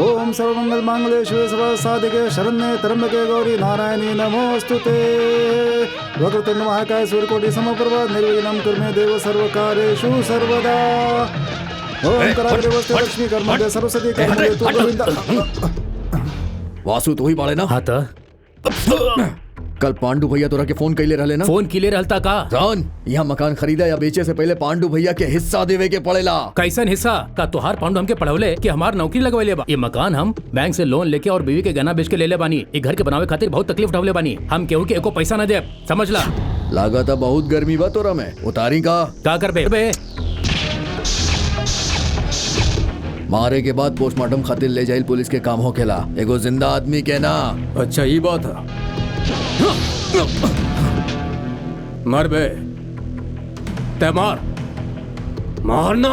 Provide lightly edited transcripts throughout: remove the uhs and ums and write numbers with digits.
ओम सर्वमंगल मांगल्ये शिवे सर्वसाधिके शरण्ये त्र्यंबके गौरी नारायणी नमोस्तुते। वक्रतुंड महाकाय सूर्यकोटि समप्रभा निर्विघ्नं कुरु मे देव सर्वकार्येषु सर्वदा। ओम कराग्रे वस्ते लक्ष्मी कर्मदे सरस्वती कर्मदे तू गोविंदा। वासु तो ही बाड़े ना? हाँ तो कल पांडु भैया तोरा के फोन कैले रहले ना? फोन किले रहता का? जान यहाँ मकान खरीदा या बेचे से पहले पांडु भैया के हिस्सा देवे के पड़ेला। कैसन हिस्सा का? तोहार पांडु हमके पढ़वले कि हमार नौकरी लगवले बा। ये मकान हम बैंक से लोन लेके और बीवी के गहना बेच के ले ले बानी। ये घर के बनावे खातिर बहुत तकलीफ उठावले बानी। हम केहू के एको पैसा न दे, समझ ला। लागत बहुत गर्मी बा तोरा में, उतारी का कर बे? मारे के बाद पोस्टमार्टम खातिर ले जाइल पुलिस के काम होखेला, एगो जिंदा आदमी के ना। अच्छा ये बात है। मर बे, ते मार, मारना।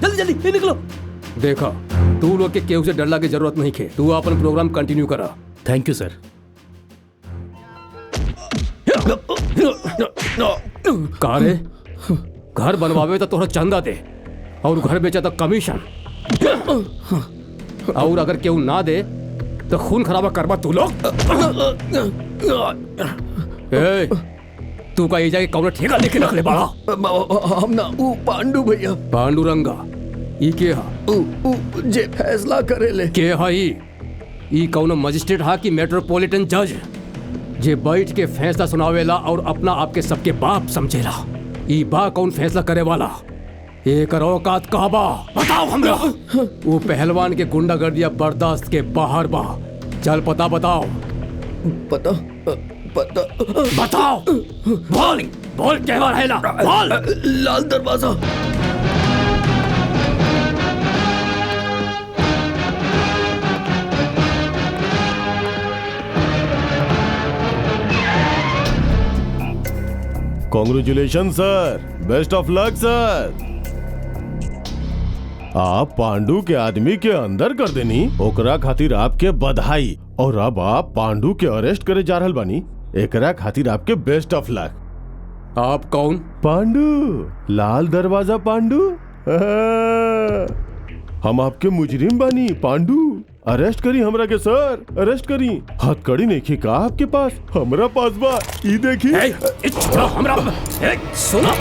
जल्दी जल्दी निकलो। देखा तू लोग के केहू से डरला की जरूरत नहीं खे, तू अपन प्रोग्राम कंटिन्यू करा। थैंक यू सर। कहा रे, घर बनवावे तो तोहरा चंदा दे और घर बेचा तो कमीशन, और अगर केहू ना दे तो खून खराबा करवा तू लोग। तू का ये जाके कौन ठेका लेके रख ले बाड़ा। हम ना ऊ पांडू भैया पांडुरंगा ई के हा ऊ जे फैसला करे ले के हा ई कौन मजिस्ट्रेट हा कि मेट्रोपॉलिटन जज जे बैठ के फैसला सुनावेला और अपना आपके सबके बाप समझेला। ई बा कौन फैसला करे वाला? एक औकात कहा बा बताओ हमरा। वो पहलवान के गुंडागर्दियां बर्दाश्त के बाहर बा। चल पता बताओ। पता पता बताओ। बोल बोल क्या है ना बोल। लाल दरवाजा। Congratulation sir, best of luck sir. आप पांडु के आदमी के अंदर कर देनी ओकरा खातिर आपके बधाई। और अब आप पांडु के अरेस्ट करे जा रहल बानी, एकरा खातिर आपके बेस्ट ऑफ लक। आप कौन? पांडु, लाल दरवाजा पांडु। हम आपके मुजरिम बानी पांडु। अरेस्ट करी हमरा के सर, अरेस्ट करी। हथकड़ी नहीं का आपके पास? हमरा पास बा, ई देखी। हमरा सुनो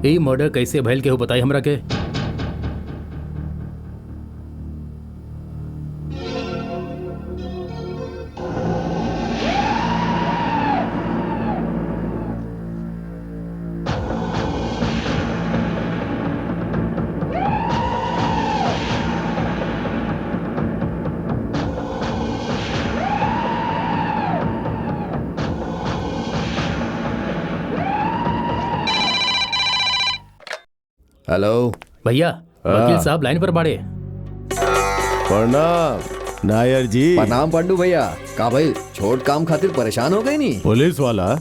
ई मर्डर कैसे भइल केहू बताई हमरा के? हेलो भैया, वकील साहब लाइन पर बाड़े। प्रणाम नायर जी। प्रणाम पांडू भैया। का भाई छोट काम खातिर परेशान हो गई नी? पुलिस वाला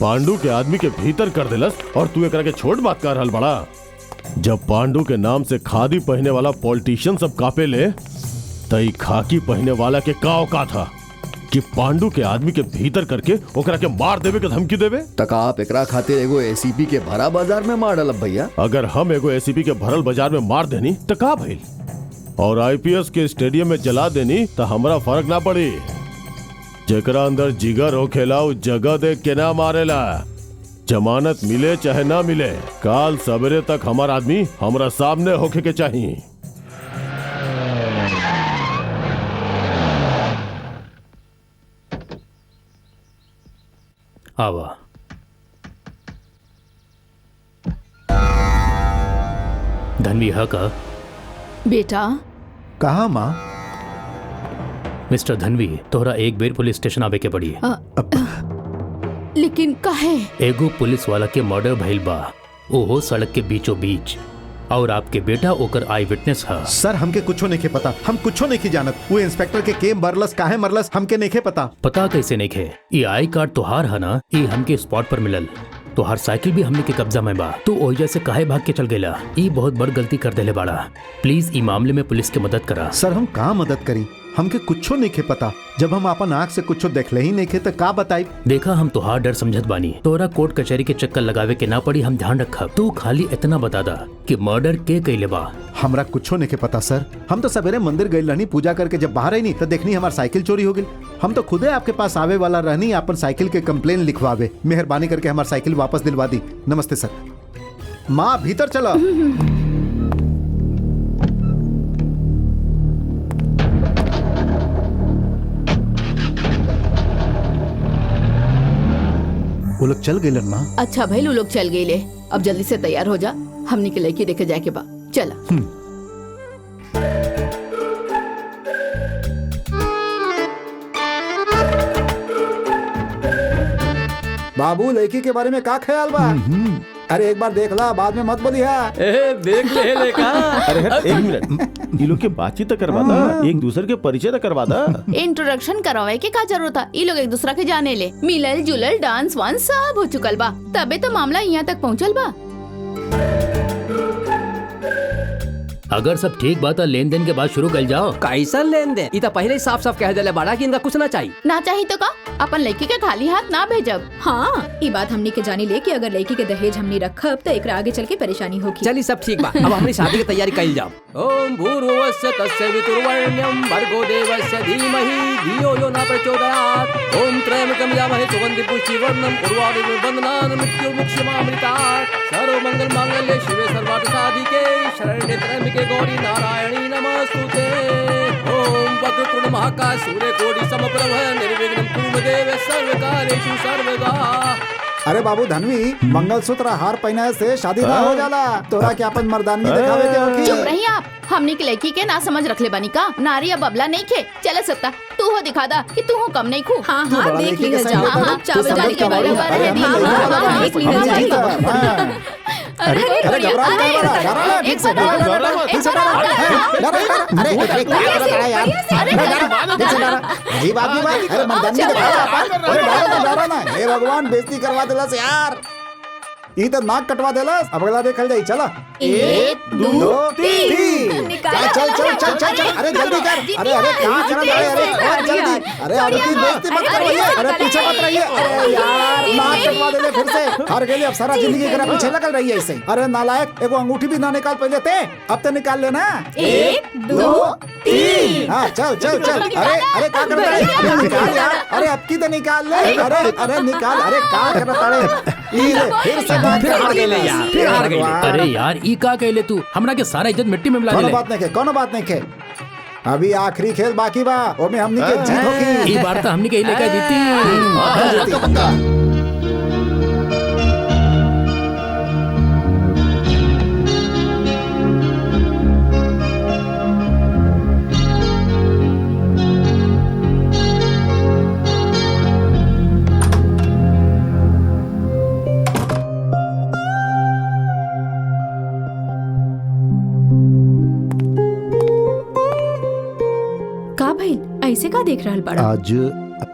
पांडु के आदमी के भीतर कर दिलस और तू एकरा के छोट बात कर रहल बड़ा। जब पांडु के नाम से खादी पहने वाला पॉलिटिशियन सब कापे ले, तई खाकी पहने वाला के का औकात था कि पांडु के आदमी के भीतर करके ओकरा के मार देवे के धमकी देवे? तक आप एकरा खातिर एगो एसीपी के भरा बाजार में मार डालब भैया। अगर हम एगो एसीपी के भरल बाजार में मार देनी तो का भइल? और आईपीएस के स्टेडियम में जला देनी तो हमरा फर्क ना पड़ी। जेकरा अंदर जिगर होखेला उ जगह देख के ना मारेला। जमानत मिले चाहे ना मिले, काल सवेरे तक हमार आदमी हमरा सामने होके के चाहिए। आवा। धनवी हा का? बेटा कहा माँ? मिस्टर धनवी, तोहरा एक बेर पुलिस स्टेशन आवे के पड़ी। लेकिन काहे? एगो पुलिस वाला के मर्डर भइल बा, ओहो सड़क के बीचों बीच, और आपके बेटा ओकर आई विटनेस है। सर हमके कुछो नहीं पता, हम कुछो नहीं जानत। वो इंस्पेक्टर के मरलस काहे मरलस हमके नहीं पता। पता कैसे नहीं खे? ये आई कार्ड तोहार है ना, ये हमके स्पॉट पर मिलल। तो हर साइकिल भी हमने के कब्जा में बा। तू ओइजा से काहे भाग के चल गेला? ई बहुत बड़ गलती कर देले बाड़ा। प्लीज ई मामले में पुलिस के मदद करा। सर हम का मदद करी? हमके कुछो नहीं खे पता। जब हम अपन आँख से कुछो देखले ही नहीं खे तो का बताई? देखा हम तुहार डर समझत बानी। तोरा कोर्ट कचहरी के चक्कर लगावे के ना पड़ी, हम ध्यान रखब। तू खाली इतना बता दा कि मर्डर के कइले बा। हमरा कुछो नहीं के पता सर। हम तो सवेरे मंदिर गए रहनी, पूजा करके जब बाहर आई नहीं तो देखनी हमार साइकिल चोरी हो गई। हम तो खुदे आपके पास आवे वाला रहनी अपन साइकिल के कंप्लेन लिखवावे। मेहरबानी करके हमार साइकिल वापस दिलवा दी। नमस्ते सर। माँ भीतर चलो। वो लोग चल गए माँ। अच्छा भाई, लोग चल गए ले। अब जल्दी से तैयार हो जा, हमने के लड़की देखे जाके बा। चला। बाबू लड़की के बारे में का ख्याल बा? अरे एक बार देख ला, बाद में मत बोलिया। देख ले लेका। अरे हट, एक मिनट। ये लोग के बातचीत तो करवा दा, एक दूसरे के परिचय तो करवा दा। इंट्रोडक्शन करवाए के का जरूरत था? ये लोग एक दूसरा के जाने ले, मिलल जुलल डांस वांस सब हो चुकल बा, तबे तो मामला यहाँ तक पहुँचल बा। अगर सब ठीक बात है, लेन देन के बाद शुरू कर जाओ। कैसा लेन देन? ई तो पहले ही साफ साफ कह देले बाड़ा कि इनका कुछ ना चाहिए। ना चाहिए तो का अपन लड़की के खाली हाथ ना भेजब। हाँ, ये बात हमनी के जानी ले कि अगर लड़की के दहेज हमनी रखब तो एकरा आगे चल के परेशानी होगी। चलिए सब ठीक बा, अब हमारी शादी की तैयारी कइल जाओ। ओम भूर्भुवस्सुः तस्य वितुर्वरेण्यं भर्गो देवस्य धीमहि धियो यो न प्रचोदयात्। ओम त्र्यंबकं यमहे सुगन्धिं पुष्टिवर्धनम् उर्वारुकं बन्धनान् मृत्युर्मुक्षयमामृतात्। सर्वमंगल मांगल्ये शिवे सर्वार्थ साधिके शरण्ये त्र्यंबके गौरी नारायणी नमोस्तुते। ओम वक्रतुंड महाकाय सूर्यकोटि समप्रभ निर्विघ्नं कुरु मे देव सर्वकार्येषु सर्वदा। अरे बाबू धनवी, मंगलसूत्र हार पहनाए से शादी ना हो जाला। तोरा क्या अपन मर्दानगी दिखावे के होगी? चुप रही आप। हमने की लड़की के ना समझ रख ले बनी का? नारी अब बबला नहीं खे। चल सकता तू हो दिखा दा कि तू हो कम नहीं खू। हाँ तू हाँ, बड़ा देख लड़की के लिया संग जाओ। में हाँ, तू चावल समझ डाली के का बराबर बाबू। है। अरे हाँ, हम हाँ, लड़का हाँ, देख लिया हम जाओ। जीता। हाँ। अरे घबरा मत, डरा ठीक से डरा मत, ठीक से डरा। अरे यार, अजीब आदमी बात। अरे मर्दानगी दिखावा अपन। अरे डरा ना। हे भगवान, बेइज्जती करवा देला से यार। ई तो नाक कटवा देला। अब अगला देखल जाई। चला 1 2 3। चल चल चल चल चल। अरे जल्दी कर। अरे अरे कहाँ करत है? अरे बहुत जल्दी। अरे अब की बेइज्जती मत करवाइए। अरे पीछे मत रहिए। अरे यार, नाक कटवा देले फिर से। हार गए अब सारा जिंदगी के पीछे लगल रही है ऐसे। अरे नालायक, एगो अंगूठी भी ना निकाल पहले ते। अब तो निकाल लेना। 1 2 3। हाँ चल चल चल। अरे अरे क्या करता है? निकाल यार। अरे अब की तो निकाल ले। अरे अरे निकाल। अरे क्या करता है? फिर से फिर हार गए ले यार, फिर हार गए। अरे यार ई का कहले तू? हमरा के सारा इज्जत मिट्टी में मिला कोनो देले। बात नहीं के, कोनो बात नहीं के। अभी आखिरी खेल बाकी बा, ओमे हमनी के जीत होगी। ई बार तो हमनी के ही लेकर जीती। का भाई ऐसे का देख रहल बाड़ा? आज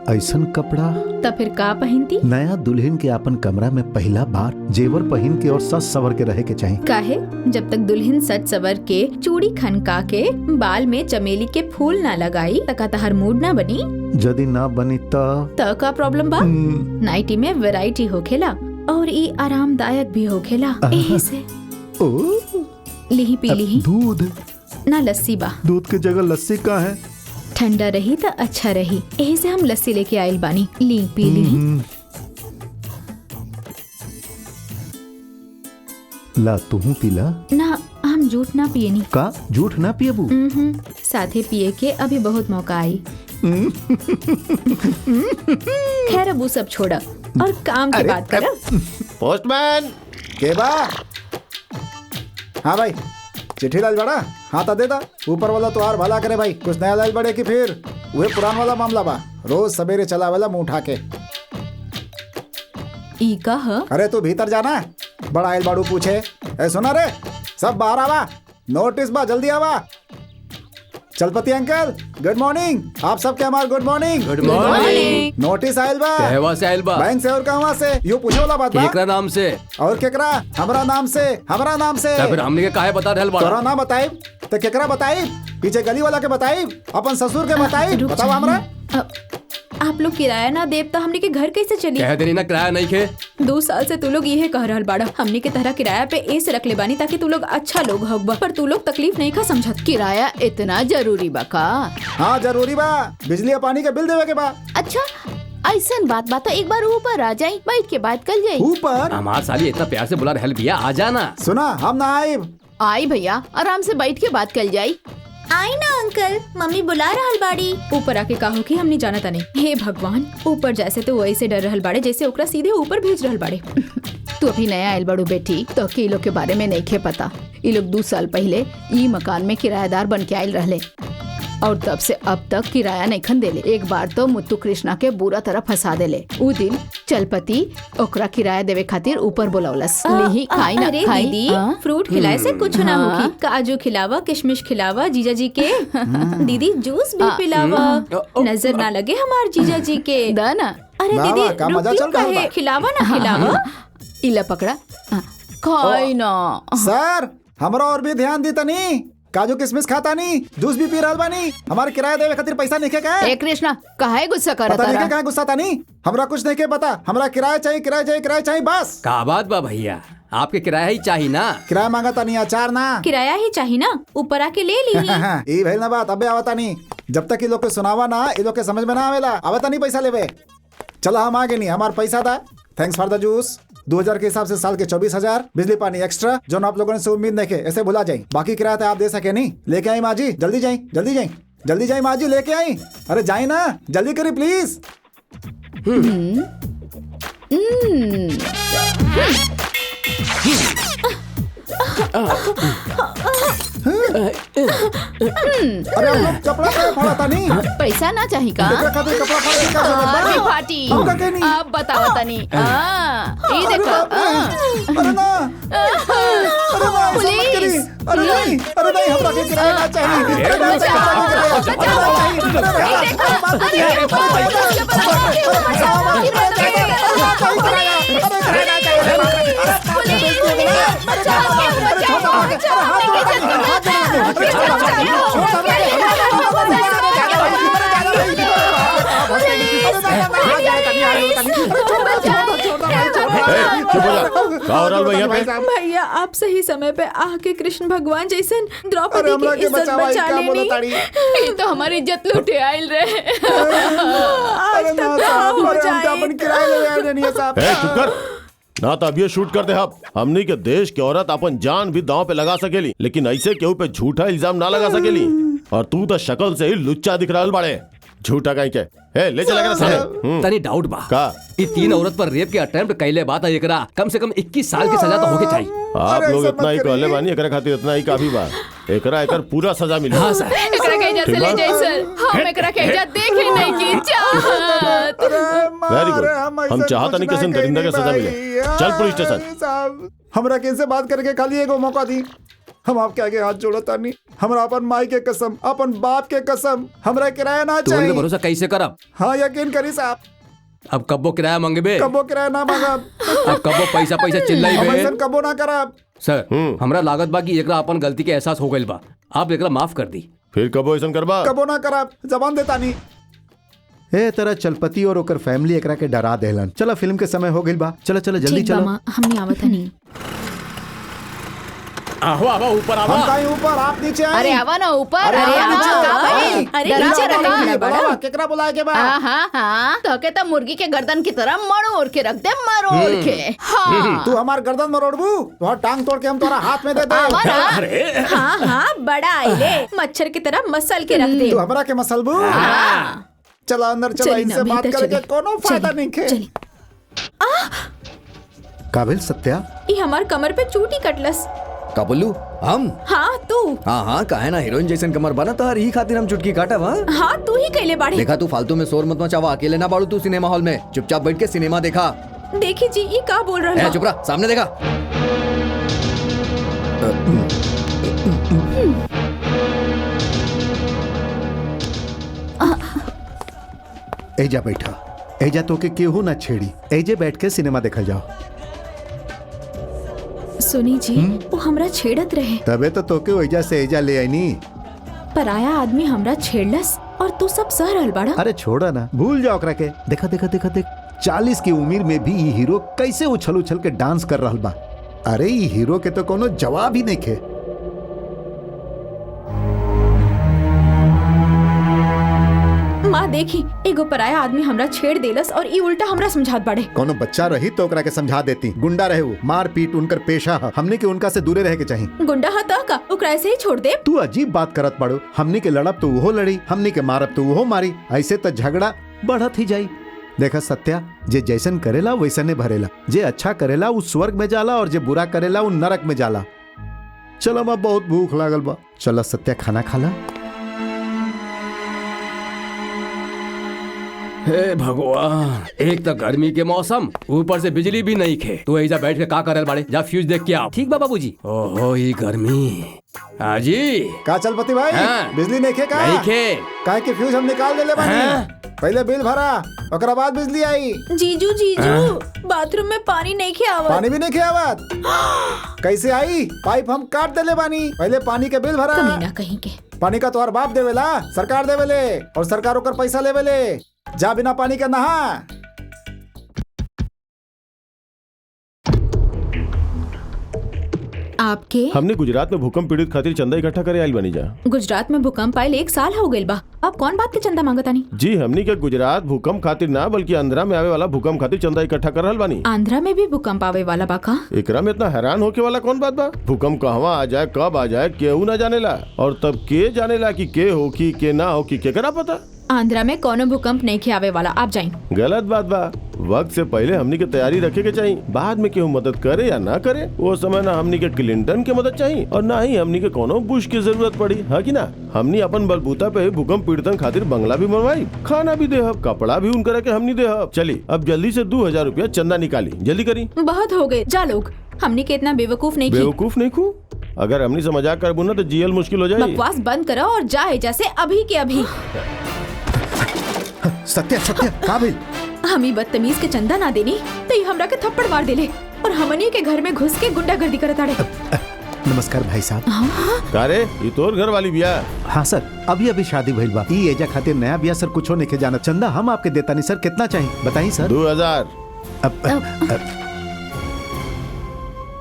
ऐसन कपड़ा तब फिर का पहनती? नया दुल्हन के अपन कमरा में पहला बार जेवर पहन के और सज सवर के रहे के चाहिए। काहे? जब तक दुल्हन सज सवर के चूड़ी खनका के बाल में चमेली के फूल ना लगाई तका तहर मूड ना बनी। यदि ना बनी त का प्रॉब्लम बा? नाइटी में वैरायटी होखेला और ई आरामदायक भी होखेला। एही से लिही पी लिही। दूध ना लस्सी बा। दूध के जगह लस्सी का है? ठंडा रही तो अच्छा रही, यही से हम लस्सी लेके आइल बानी। ली पी ली। ला तू पीला। ना हम झूठ ना पिए नी। का झूठ ना पिएबू? साथे पिए के अभी बहुत मौका आई। खैर अब वो सब छोड़ा और काम की बात करा। पोस्टमैन के बा? हाँ भाई, चिट्ठी लाल बड़ा हाँ ता दे दा। ऊपर वाला तो और भला करे भाई, कुछ नया लाल बड़े की फिर वह पुरान वाला मामला बा। रोज सवेरे चला वाला मुंह उठा के। ई का है? अरे तू भीतर जाना, बड़ा आयल बाड़ू पूछे। ए सुना रे, सब बाहर आवा, नोटिस बा, जल्दी आवा। Chalpati uncle good morning. आप सबके हमार good morning. Good morning. Notice आयल बा कहवा से आयल बा? बैंक से और कहवा से यू पूछे वाला बात बा। केकरा नाम से? और केकरा? हमरा नाम से। हमरा नाम से। तो फिर हमने के काहे बता रहल बा? तोरा ना बताई तो केकरा बताई? पीछे गली वाला के बताई? अपन ससुर के बताई? रुक बताओ जाइए। हमरा। आप लोग किराया ना देव तो हमने के घर कैसे चली? कह देनी ना किराया नहीं खे। 2 साल से तू लोग ये कह रहल बाड़ा हमने के तरह किराया पे ऐसे रख ले बानी ताकि तू लोग अच्छा लोग होगा, पर तू लोग तकलीफ नहीं का समझत। किराया इतना जरूरी बा का? हाँ जरूरी बा, बिजली और पानी के बिल देवे के बा। अच्छा ऐसन बात एक बार ऊपर आ जाई, बैठ के बात कर जाई। ऊपर हमार साली इतना प्यार से बुला रहल बिया, आ जाना। सुना हम ना आए। आई भैया आराम से बैठ के बात कर जाई। आई ना अंकल, मम्मी बुला रहल बाड़ी। ऊपर आके कहो कि हमने जाना तने। हे भगवान, ऊपर जैसे तो वैसे डर रहल बाड़े जैसे ओकरा सीधे ऊपर भेज रहल बाड़े। तू अभी नया आयल बड़ू बेटी, तो के लोग के बारे में नहीं खे पता। ये लोग 2 साल पहले ई मकान में किराएदार बन के आयल रहले और तब से अब तक किराया नहीं खन देले। एक बार तो मुत्तू कृष्णा के बुरा तरह फंसा देले। उ दिन चलपति ओकरा किराया देवे खातिर ऊपर बुलावलस। लिही खाई ना अरे खाई। दीदी, हाँ? फ्रूट खिलाए से कुछ ना होगी। काजू खिलावा, किशमिश खिलावा जीजा जी के। दीदी जूस भी पिलावा, नजर ना लगे हमार जीजा जी के। दा ना अरे वाह, दीदी वाह, का मजा रुक चल रहा काहे? बा। खिलावा ना खिलावा। इला पकड़ा। हाँ, खाई ना। सर हमरा और भी ध्यान दी तनी। काजू किशमिश खाता नहीं, जूस भी पी रहल बानी। हमारे किराया देवे खातिर पैसा नहीं के का? ए कृष्णा काहे गुस्सा कर पता नहीं रहा? के कहाँ गुस्सा तानी। हमरा कुछ नहीं के पता। हमरा किराया चाहिए, किराया चाहिए, किराया चाहिए बस। का बात बा भैया, आपके किराया ही चाहिए ना? किराया मांगा तानी, अचार ना। किराया ही चाहिए ना, ऊपर आके ले ली। ई भइल ना बात, अबे आवता नहीं। जब तक ये लोग के सुनावा ना, ये लोग के समझ में ना आवेला। आवता नहीं पैसा लेवे। चला हम आगे नहीं, हमार पैसा था। Thanks for the juice. 2000 के हिसाब से साल के 24,000, बिजली पानी एक्स्ट्रा जो आप लोगों ने से उम्मीद नहीं के, ऐसे भुला जाए। बाकी किराया तो आप दे सके नहीं। लेके आई माँ जी, जल्दी जाए, जल्दी जाए, जल्दी जाए माँ जी, लेके आई। अरे जाए ना, जल्दी करी प्लीज। अरे हम लोग कपड़ा क्या फाड़ा था नहीं? पैसा ना चाहिए का? कपड़ा खातिर कपड़ा फाड़े की क्या जरूरत अरे बा? फाटी। हम का कहनी? अब बताओ तनी। ये देखो। अरे ना, अरे ना, ऐसा मत करी। अरे नहीं, अरे नहीं, हमरा के किराया ना चाहिए। अरे ना चाहिए, हमरा के किराया ना चाहिए। अरे नहीं, चुप हो जा। का हो रहल बा यहाँ पे? भैया आप सही समय पे आके कृष्ण भगवान जैसे अरे द्रौपदी हमरा की के इज्जत बचावा, बचा क्या बोला लेनी। ताड़ी? ये तो हमारी इज्जत लूटे आयल रहे। आज अरे तक ना क्या साहब, हो अरे हम तो अपन जाए। किराया ले आए नहीं है साहब। ए, चुप कर। ना तो अभी शूट कर दे। हम हमनी के देश के औरत अपन जान भी दांव पे लगा सकेली, लेकिन ऐसे केहू पे झूठा इल्जाम ना लगा सकेली। और तू तो शक्ल से ही लुच्चा दिख रहल बाड़े। झूठा कहीं के। ए, ले चला के सामने। तनी डाउट बा का? ई 3 औरत पर रेप के अटेम्प्ट कैले बात है, एकरा कम से कम 21 साल की सजा तो होके चाहिए। आप अरे लोग ऐसा इतना ही मत कहले करिए। बानी, एकरा खातिर इतना ही काफी बा। एकरा एकर पूरा सजा मिली। हाँ सर। एकरा के इज्जत से ले जाए सर। हम एकरा के इज्जत देखे नहीं की चाहत। Very good. हम चाहता नहीं किसी दरिंदा के सजा मिले। चल पुलिस स्टेशन। हमरा कैसे बात करके खाली एगो मौका दी। हम आपके आगे हाथ जोड़ता नहीं। हमरा अपन माई के कसम, अपन बाप के कसम, हमरा किराया ना तू उनके चाहिए। भरोसा कैसे करब? हाँ यकीन करी साहब, अब कब्बो किराया मांगबे, कबो किराया ना मांगब। अब कब्बो पैसा पैसा चिल्लाई हम बे। ऐसन कबो ना करब। सर हमरा लागत बा कि एकरा अपन गलती के एहसास हो गइल बा, आप एकरा माफ कर दी। फिर कबो ऐसा करबा? कबो ना करब, जबान देता नहीं। ए तरह चलपति और ओकर फैमिली एकरा के डरा देलन। चला फिल्म के समय हो गइल बा, चलो चलो जल्दी ठीक बा चलो। माँ, हमने आवत नहीं। आहो आवा ऊपर आवा। हम कहीं ऊपर, आप नीचे आए। अरे आवा ना ऊपर। अरे अरे आवा आवा नीचे, का आवा। भाई? अरे डरा नीचे रहा रहे है। ना बड़ा। बुलावा, केकरा बुलाए के बा? हाँ तो के तो मुर्गी के गर्दन की तरह मरोड़ के रख दे, मरोड़ के। हाँ तू हमार गर्दन मरोड़बू तो टांग तोड़ के हम तोरा हाथ में दे दे। आवा ना। हाँ हाँ बड़ा आइले, मच्छर की तरह मसल के रख दे। तू हमरा के मसलबू। चला अंदर, चला, चली ना, इनसे बात भीतर करके चली। कोनो फायदा नहीं खे। चली। काबिल सत्या, ये हमार कमर पे चूटी कटलस। का बोलू? हम? हाँ तू। हाँ हाँ, काहे ना, हीरोइन जैसन कमर बना तो हर ही खातिर हम चुटकी काटा। वहाँ हाँ तू ही कैले बाड़े। देखा, तू फालतू में शोर मत मचावा। अकेले ना बाड़ू तू सिनेमा हॉल में। चुपचाप बैठ के सिनेमा देखा। देखी जी ये का बोल रहा ए, है। चुप रहा, सामने देखा। एजा बैठा, एजा तो के केहू ना छेड़ी, एजे बैठ के सिनेमा देखल जाओ। सुनी जी, वो हमरा छेड़त रहे। तबे तो तोके एजा से एजा ले आईनी। पराया आदमी हमरा छेड़लस और तू सब सह रहल बाड़ा। अरे छोड़ा ना, भूल जाओ ओकरा के। देखा देखा देखा देख, 40 की उम्र में भी ये हीरो कैसे उछल उछल के डांस कर रहल बा। अरे ये हीरो के तो कोनो जवाब ही नहीं खे। माँ देखी, एगो पराया आदमी हमरा छेड़ देलस और ई उल्टा हमरा समझात बाड़े। कोनो बच्चा रही तो ओकरा के समझा देती। गुंडा रहे वो, मार पीट उनकर पेशा है। हमने के उनका से दूरे रहे के चाहिए। गुंडा हता का ओकरा ऐसे ही छोड़ दे। तू अजीब बात करत पड़ो। हमने के लड़ब तो वो लड़ी, हमने के मारब तो वो मारी। ऐसे तो झगड़ा बढ़त ही जाई। देखा सत्या, जे जैसन करेला वैसने भरेला। जे अच्छा करेला वो स्वर्ग में जाला और जे बुरा करेला वो नरक में जाला। चलो माँ, बहुत भूख लागल बा। चलो सत्या, खाना खाला। हे भगवान, एक तो गर्मी के मौसम, ऊपर से बिजली भी नहीं खे। तू ऐसा बैठ के का करल बाड़े? जा फ्यूज देख के आओ। ठीक बा बाबूजी। ओहो ये गर्मी। हाजी का चलपति भाई, हाँ। बिजली नहीं खे का? नहीं खे। काहे के फ्यूज हम निकाल देले बानी। हाँ। पहले बिल भरा, ओकरा बाद बिजली आई। जीजू बाथरूम में पानी नहीं खे आवत। पानी भी नहीं खे आवत। कैसे आई? पाइप हम काट देले बानी। पहले पानी के बिल भरा। कमीना कहीं के। पानी का तोहर बाप देवेला, सरकार देवेले, और सरकार ओकर पैसा लेवेले। जा बिना पानी के नहा। आपके हमने गुजरात में भूकंप पीड़ित खातिर चंदा इकट्ठा करे आइल बनी जा। गुजरात में भूकंप आयल 1 साल हो गइल बा। अब कौन बात के चंदा मांगतानी? जी, हमनी के गुजरात भूकंप खातिर ना बल्कि आंध्रा में आवे वाला भूकंप खातिर चंदा इकट्ठा कर रहल बानी। आंध्रा में भी भूकंप आवे वाला बा का? एकरा में इतना हैरान होके वाला कौन बात बा? भूकंप कहवा आ जाए, कब आ जाए, केहू ना जानेला। और तब के जानेला कि के होकी के ना होकी, केकरा पता? आंध्रा में कोनो भूकंप नहीं खे आवे वाला। आप जाइन। गलत बात बा। वक्त से पहले हमनी के तैयारी रखे के चाहिए। बाद में केहू मदद करे या ना करे, वो समय ना हमनी के क्लिंटन के मदद चाहिए और ना ही हमनी के कोनो बुश की जरूरत पड़ी, है कि ना? हमनी अपन बलबूता पे भूकंप पीड़ितन खातिर बंगला भी बनवाई, खाना भी देहब, कपड़ा भी उनकरा के हमनी देहब। चली अब जल्दी से 2000 रुपया चंदा निकाली, जल्दी करी। बहुत हो गए, जा लोग। हमनी के इतना बेवकूफ नहीं बेवकूफ नहीं खू। अगर हमनी से मजाक करबू ना तो जीएल मुश्किल हो जाए। बकवास बंद करो और जाए जैसे अभी के अभी। सत्या सत्या, का भइल? हम ही बदतमीज के चंदा ना देनी तो ये हमरा के थप्पड़ मार देले और हमनी के घर में घुस के गुंडागर्दी करत आड़े। नमस्कार भाई साहब। का रे, ये तोर घर वाली बिया? हाँ सर, अभी अभी शादी भइल बा। ई एजा खातिर नया बिया सर, कुछो नहीं के जाना। चंदा हम आपके देता नहीं सर। कितना चाहिए बताइए सर? 2000।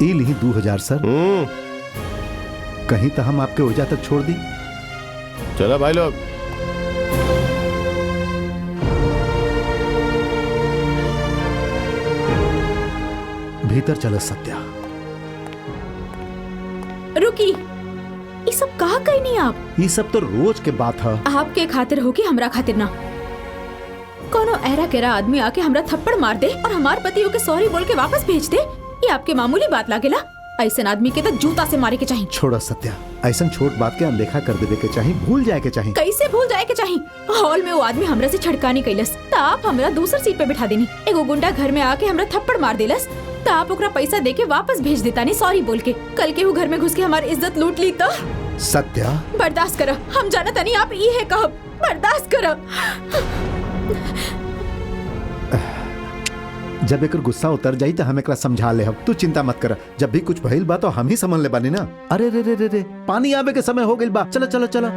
ई लिही 2000 सर। कहीं तो हम आपके ओजा तक छोड़ दी। चलो भाई लोग। भीतर चलो सत्या। रुकी, ये सब कहा कहीं नहीं आप? ये सब तो रोज के बात है। आपके खातिर होगी, हमरा खातिर ना। कोनो ऐरा केरा आदमी आके हमरा थप्पड़ मार दे और हमार पति के सॉरी बोल के वापस भेज दे, ये आपके मामूली बात लागेला? ऐसे आदमी के तो जूता से मारे के चाहिए। छोड़ो सत्या, ऐसा छोट बात के अनदेखा कर देवे के चाहिए, भूल जाए के चाहिए। कैसे भूल जाए के चाहिए? हॉल में वो आदमी हमरा से छड़कानी कैलस तो आप हमरा दूसरी सीट पे बिठा देनी। एगो गुंडा घर में आके हमरा थप्पड़ मार देलस तो आप ओकरा पैसा दे के वापस भेज देता नहीं सॉरी बोल के। कल के वो घर में घुस के हमारी इज्जत लूट ली तो? सत्या बर्दाश्त करो, हम जाना तनी आप ये है कहब, बर्दाश्त करो। जब एक गुस्सा उतर जाई तो हम एकरा समझा ले। तू चिंता मत कर, जब भी कुछ भइल बा तो हम ही समझ ले बानी ना। अरे रे रे रे रे, पानी आवे के समय हो गइल बा। चलो चलो चलो।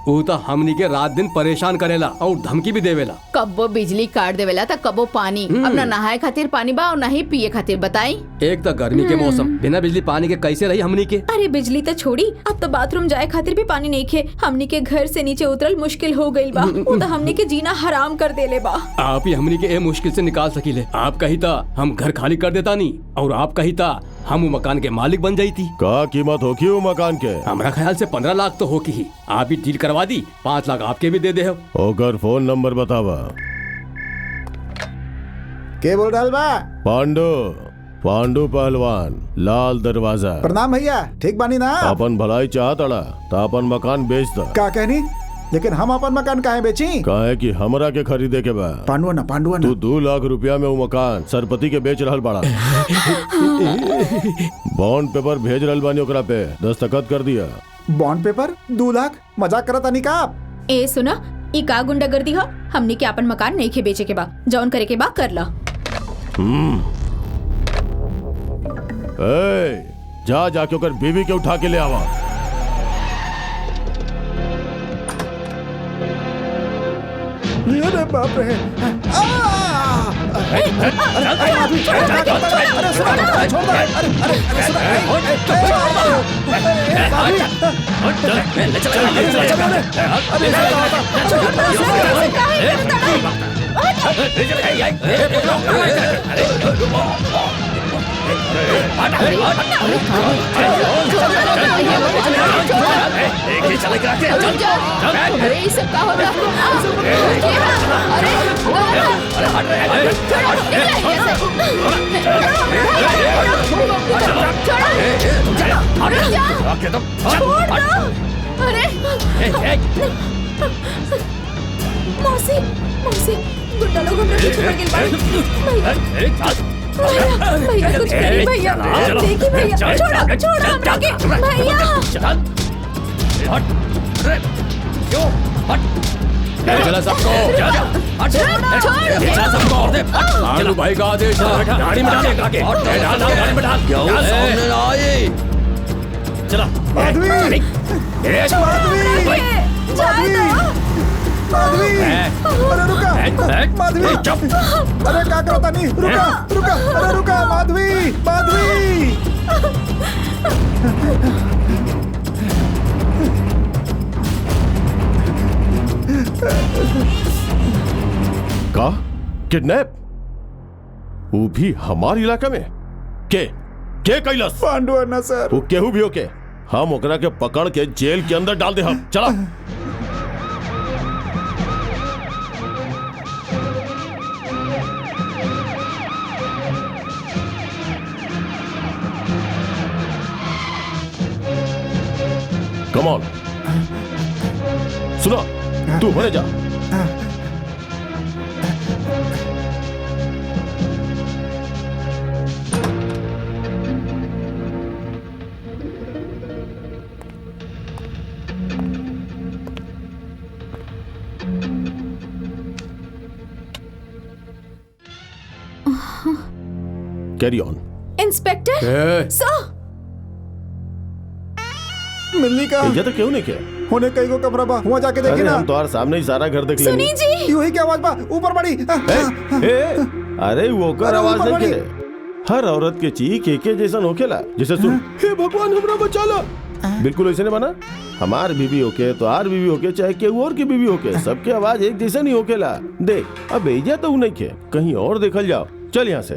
ऊ तो हमनी के रात दिन परेशान करेला और धमकी भी देवेला। कब्बो बिजली काट देवेला तो कब्बो पानी। अब ना नहाए खातिर पानी बा और ना ही पिए खातिर। बताई, एक तो गर्मी के मौसम, बिना बिजली पानी के कैसे रही हमनी के? अरे बिजली तो छोड़ी, अब तो बाथरूम जाए खातिर भी पानी नहीं खे। हमनी के घर से नीचे उतरल मुश्किल हो गई बा। वो तो हमनी के जीना हराम कर देले बा। आप ही हमनी के ए मुश्किल से निकाल सकीले। आप कही था हम घर खाली कर देता नहीं, और आप कही था हम वो मकान के मालिक बन जाई थी। का कीमत होगी वो मकान के? हमारा ख्याल से 15 लाख तो होगी ही। आप ही डील करवा दी, 5 लाख आपके भी दे दे। ओकर फोन नंबर बतावा। के बोल रहा बा? पांडू पहलवान, लाल दरवाजा। प्रणाम भैया, ठीक बानी ना? अपन भलाई चाहत अड़ा तो अपन मकान बेच दा। का कहनी? लेकिन हम अपन मकान काहे बेची? काहे कि हमरा के खरीदे के बा। पांडुआ तू 2 लाख रुपया में वो मकान सरपति के बेच रहल बाड़ा। बॉन्ड पेपर भेज रहल बानी ओकरा पे, दस्तखत कर दिया। Bond paper 2 lakh? मजाक करत तानी का आप? ए सुना, ई का गुंडागर्दी हो? हमनी के अपन मकान नहीं खे बेचे के बा, जौन करे के बा कर ला। जा जाके ओकर बीवी के उठा के ले आवा। अरे बाप रे! अरे ये सब का हो रहा मौसी मौसी गुंडा लोग हमरा पीछे पड़ गइल बाड़े। भैया कुछ करी भैया, देखी भैया, छोड़ा हमरा के भैया। चला सबको, आलू भाई का आदेश है। गाड़ी में डाल, गाड़ी में डाल। चला माधवी! माधवी! अरे रुका! माधवी! अरे क्या करो तानी? रुका! अरे रुका! माधवी! का किडनैप? वो भी हमारे इलाका में? के कैलाश? पांडुआ ना सर। वो केहू भी होके हम ओकरा के पकड़ के जेल के अंदर डाल दे। हम चला। कम ऑन, सुनो, तू होने जा। कैरी ऑन। इंस्पेक्टर सर, मिलनी का ये तो क्यों नहीं किया? होने कई को कमरा बा, वहाँ जाके देखी अरे ना। हम तो सामने ही सारा घर देख लेंगे। सुनी जी। यूं ही की आवाज बा, ऊपर बड़ी। अरे वो कर आवाज ऊपर नहीं के। हर औरत के चीख एके जैसा होखेला। जैसे सुन, हे भगवान हमरा बचा ला। बिल्कुल ऐसे नहीं बना। हमार बीवी होके तो आर बीवी होके, चाहे केहू और की बीवी होके, सबके आवाज एक जैसा नहीं होखेला। देख अब एजा तो नहीं के, कहीं और देखल जाओ। चल यहाँ से।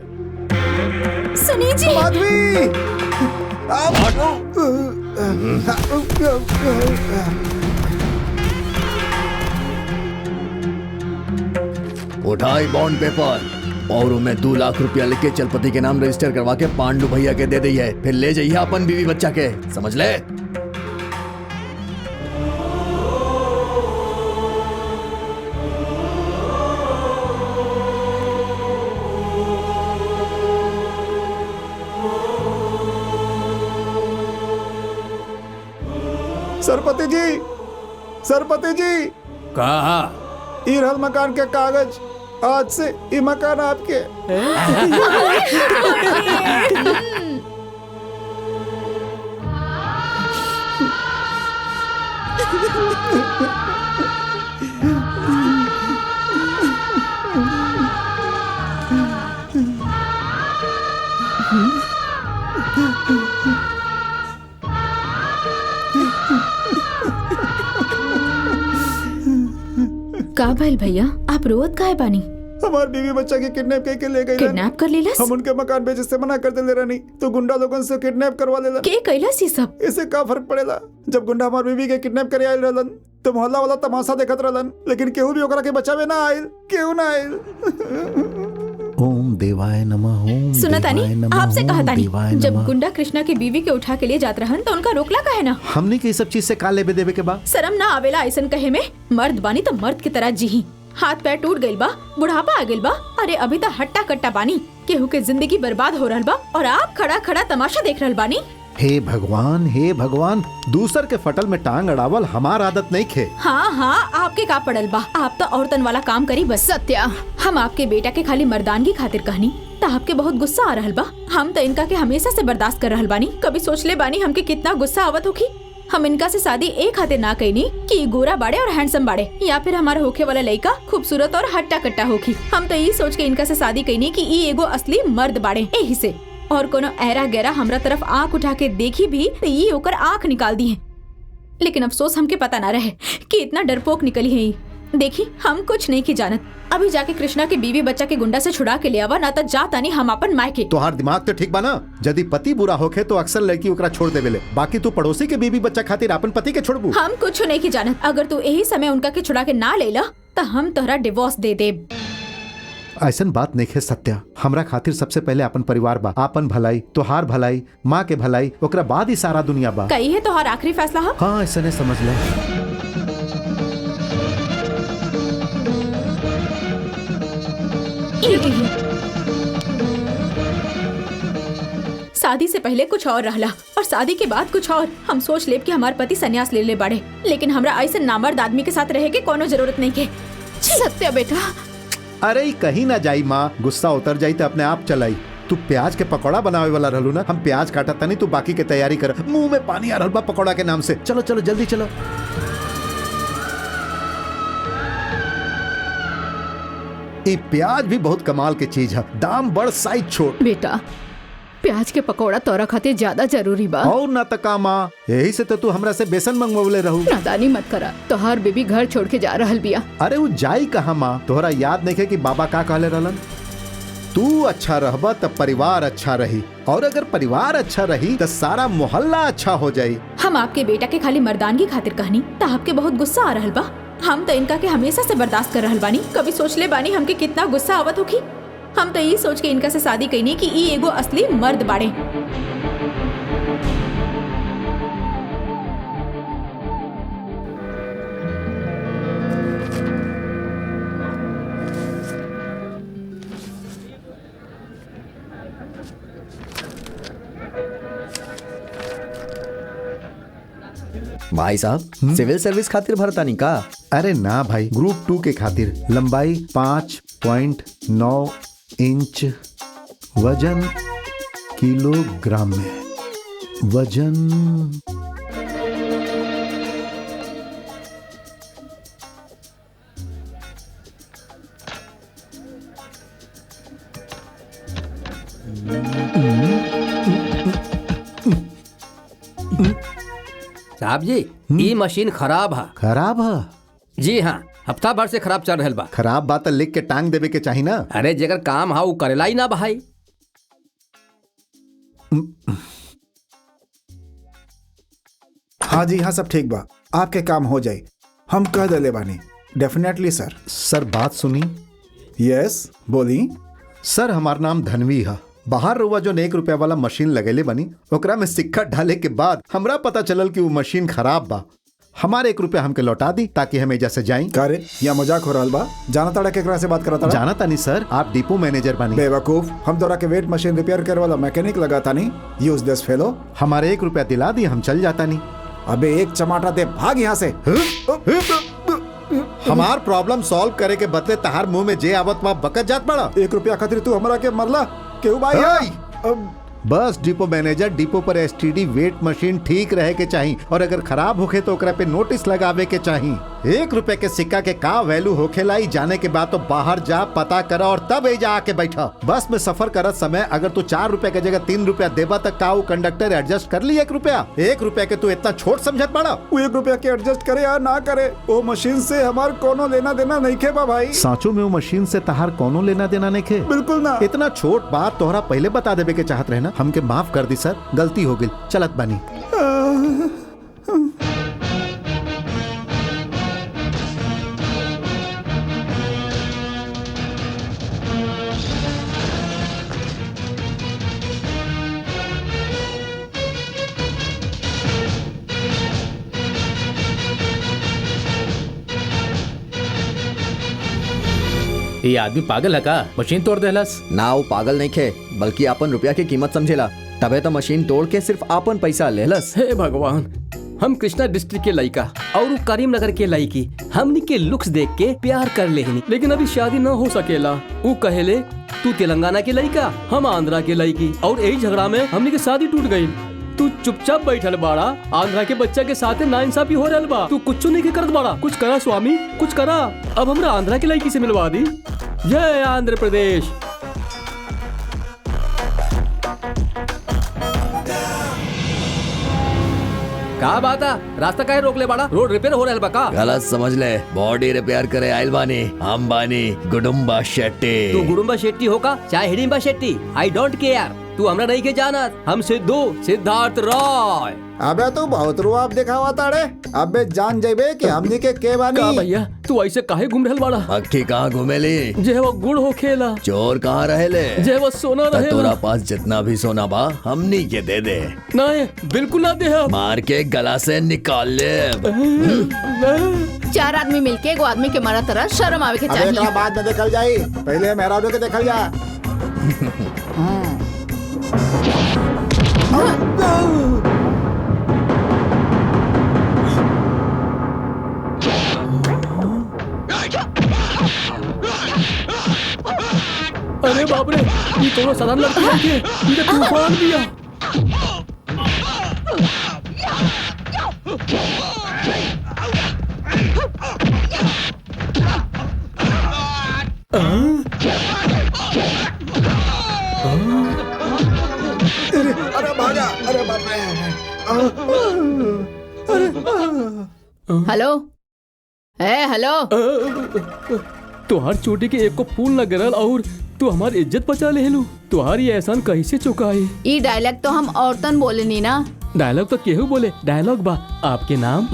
सुनी जी। माधवी! उठाई बॉन्ड पेपर और उनमें 2 लाख रुपया लिख के चलपति के नाम रजिस्टर करवा के पांडु भैया के दे दी है। फिर ले जाइए अपन बीवी बच्चा के, समझ ले। सरपति जी कहा ई रहल मकान के कागज। आज से ई मकान आपके। का भइल भैया, आप रोवत काहे बानी? हमार बीवी बच्चा के किडनैप करके ले गए। किडनैप कर लेलस? हम उनके मकान बेचे से मना कर देले रहनी, तो गुंडा लोगन से किडनैप करवा लेला। के कैलस ये सब? इससे का फर्क पड़ेला? जब गुंडा हमार बीवी के किडनैप करे आयल रहलन, तो मोहल्ला वाला तमाशा देखत रहलन, लेकिन केहू भी ओकरा के बचावे ना आयल। केहू ना आयल। ओम देवाय नमः ओम सुनतानी देवाय नमः, आपसे ओम कहा तानी देवाय जब नमः। गुंडा कृष्णा की बीवी के उठा के लिए जात रहन तो उनका रोकला काहे ना? हमने के सब चीज से का लेबे देवे के बा? शर्म ना आवेला ऐसन कहे में? मर्द बानी तो मर्द की तरह जी, हाथ पैर टूट गइल बा, बुढ़ापा आ गइल बा, अरे अभी तो हट्टा कट्टा बानी, केहू के जिंदगी बर्बाद हो रहल बा और आप खड़ा खड़ा तमाशा देख रहल बानी। हे भगवान, दूसर के फटल में टांग अड़ावल हमार आदत नहीं खे। हाँ आपके का पड़ल बा, आप तो औरतन वाला काम करी बस। सत्या, हम आपके बेटा के खाली मर्दानगी खातिर कहनी तो आपके बहुत गुस्सा आ रहल बा। हम तो इनका के हमेशा से बर्दाश्त कर रहल बानी, कभी सोच ले बानी हमके कितना गुस्सा आवत होखी। हम इनका से शादी एक खातिर ना कईनी कि गोरा बाड़े और हैंडसम बाड़े या फिर हमारा होखे वाला लड़का खूबसूरत और हट्टा कट्टा होखी। हम तो यही सोच के इनका से शादी कईनी कि ई एगो असली मर्द बाड़े, यही से। और कोनो ऐरा गहरा हमरा तरफ आंख उठा के देखी भी तो ये होकर आंख निकाल दी है। लेकिन अफसोस हमके पता ना रहे कि इतना डरपोक निकली है। देखी हम कुछ नहीं की जानत, अभी जाके कृष्णा के बीवी बच्चा के गुंडा से छुड़ा के ले आवा, ना तो जाता नहीं हम अपन मायके। तोहार दिमाग तो ठीक बा ना? यदि पति बुरा होखे तो अक्सर लड़की ओकरा छोड़ देवेले, बाकी तू पड़ोसी के बीवी बच्चा खातिर अपन पति के छोड़बू? हम कुछ नहीं की जानत, अगर तू यही समय उनका के छुड़ा के ना लेला तो हम तोहरा डिवोर्स दे देब। ऐसन बात नहीं है सत्या, हमरा खातिर सबसे पहले अपन परिवार बा, अपन भलाई, तोहार भलाई, माँ के भलाई, ओकरा बाद ही सारा दुनिया बा। कही है तोहार आखिरी फैसला है? हाँ ऐसा नहीं समझ ले। शादी से पहले कुछ और रहला और शादी के बाद कुछ और। हम सोच लेब कि हमार पति सन्यास ले बाड़े, लेकिन हमरा ऐसे नामर्द आदमी के साथ रहे के कोनो जरूरत नहीं के। सत्या बेटा, अरे ई कहीं ना जाई माँ, गुस्सा उतर जाई तो अपने आप चलाई। तू प्याज के पकौड़ा बनावे वाला रहलू ना, हम प्याज काटा तनी, तू बाकी के तैयारी कर। मुंह में पानी आ रहल बा पकौड़ा के नाम से। चलो चलो जल्दी चलो। ई प्याज भी बहुत कमाल के चीज है, दाम बड़ साइज छोट। बेटा प्याज के पकौड़ा तोरा खातिर ज्यादा जरूरी बा। और ना तका माँ, यही से तो तू हमरा से बेसन मंगवले रहू। नादानी मत करा, तोहार बीबी घर छोड़ के जा रहल बिया। अरे वो जाई कहाँ माँ? तोहरा याद नहीं है कि बाबा का कहले रहलन? तू अच्छा रहबा तब परिवार अच्छा रही, और अगर परिवार अच्छा रही तो सारा मोहल्ला अच्छा हो जाई। हम आपके बेटा के खाली मर्दानगी खातिर कहनी तो आपके बहुत गुस्सा आ रहल बा। हम तो इनका के हमेशा से बर्दाश्त कर रहल बानी, कभी सोच ले बानी हमके कितना गुस्सा आवत होखी। हम तो यही सोच के इनका से शादी कईनी कि ई एगो असली मर्द बाड़े। भाई साहब सिविल सर्विस खातिर भरतानी का? अरे ना भाई, ग्रुप 2 के खातिर। लंबाई 5.9 इंच, वजन किलोग्राम में, वजन साहब जी ये मशीन खराब है। खराब है? जी हाँ, हफ्ता भर से खराब चल रहल बा। खराब बात लिख के टांग देवे के चाही ना। अरे जेकर काम हा वो करेला ही ना भाई। हाँ जी हाँ, सब ठीक बा, आपके काम हो जाए, हम कह देले बानी। डेफिनेटली सर। सर बात सुनी। यस बोली। सर हमार नाम धनवी है। बाहर रुआ जो 1 रुपया वाला मशीन लगेले बनी, ओकरा में सिक्का डाले के बाद हमरा पता चलल कि वो मशीन खराब बा। हमारे 1 रुपया हमके लौटा दी ताकि हम एजा से जाई। करे या मजाक हो रहल बा? जाना ताड़ा केकरा से बात करता? जाना तानी सर, आप डिपो मैनेजर बनी। बेवकूफ, हम तोरा के वेट मशीन रिपेयर करे वाला मैकेनिक लगाता नहीं। यूज दिस फेलो। हमारे 1 रुपया दिला दी, हम चल जाता नहीं। अबे एक चमाटा दे, भाग यहाँ से। हमार प्रॉब्लम सॉल्व करे के बदले तहार मुंह में जे आवत वहाँ बकत जात बड़ा। 1 रुपया खातिर तू हमरा के मरला? क्यों भाई? हाय! बस डिपो मैनेजर, डिपो पर एसटीडी वेट मशीन ठीक रहे के चाहिए, और अगर खराब होखे तो ओकरा पे नोटिस लगावे के चाहिए। 1 रुपए के सिक्का के का वैल्यू होखेला ई जाने के बाद तो बाहर जा, पता करा और तब एजा आके बैठा। बस में सफर करत समय अगर तू 4 रुपए के जगह 3 रुपया देबा तक का वो कंडक्टर एडजस्ट कर ली 1 रुपया? 1 रुपया के तू इतना छोट समझत पड़ा? वो 1 रुपया के एडजस्ट करे या ना करे, वो मशीन से हमार कोनो लेना देना नहीं खे बा भाई। सांचो में वो मशीन से तहार कोनो लेना देना नहीं खे? बिल्कुल ना। इतना छोट बात तोहरा पहले बता देवे के चाहत रहे ना। हमके माफ कर दी सर, गलती हो गई, चलत बानी। ये आदमी पागल है का? मशीन तोड़ देलस। ना वो पागल नहीं खे, बल्कि अपन रुपया की कीमत समझेला, तबे तो मशीन तोड़ के सिर्फ आपन पैसा लेलस। हे भगवान, हम कृष्णा डिस्ट्रिक्ट के लड़का और करीमनगर के लड़की हमनी के लुक्स देख के प्यार कर लेनी, लेकिन अभी शादी न हो सकेला। वो कहेले तू तेलंगाना के लड़का, हम आंध्रा के लड़की, और यही झगड़ा में हमनी के शादी टूट गई। तू चुपचाप बैठल बाड़ा, आंध्रा के बच्चा के साथ नाइंसाफी हो रहल बा। तू कुछ नहीं करत बाड़ा, कुछ करा स्वामी, कुछ करा। अब हमरा आंध्रा के लड़की से मिलवा दी। जय आंध्र प्रदेश। का बात है, रास्ता काहे रोक ले बाड़ा? रोड रिपेयर हो रहल बा का? गलत समझ ले, बॉडी रिपेयर करे आइल बानी। हम बानी गुडुम्बा शेट्टी। तू गुडुम्बा शेट्टी हो का चाहे Hidimba Shetty, I don't care. तू हमरा नहीं के जाना, हम सिद्धार्थ रॉय। अबे तू बहुत रुआब दिखावा ताड़े। अबे जान जेबे कि हमनी के बानी। का भैया तू ऐसे काहे घूम रहल बाड़ा? मक्खी कहाँ घूमेली? जे वो गुड़ हो खेला। चोर कहाँ रहेले? जे वो सोना त रहेला। तोरा पास जितना भी सोना बा हमनी के दे दे। नहीं, बिल्कुल ना दे हम। मार के गला से निकाल ले। 4 आदमी मिलके एगो आदमी के मारा तरह शर्म आवे के अबे चाहिए। एकरा बाद में देखल जाई, पहले मेहराबे के देखल जा। अरे बाप रे, ये तो साधारण लड़की है के, ये तो तूफान दिया। अरे भागा, अरे बाप रे। Hello, hello. तुहार चोटी के एक को फूल न गिरल और तू हमारी इज्जत बचा ले लू। तुम्हारी एहसान कैसे चुकाई? ई डायलॉग तो हम औरतन बोलेनी ना। डायलॉग तो केहू बोले, डायलॉग बा। आपके नाम?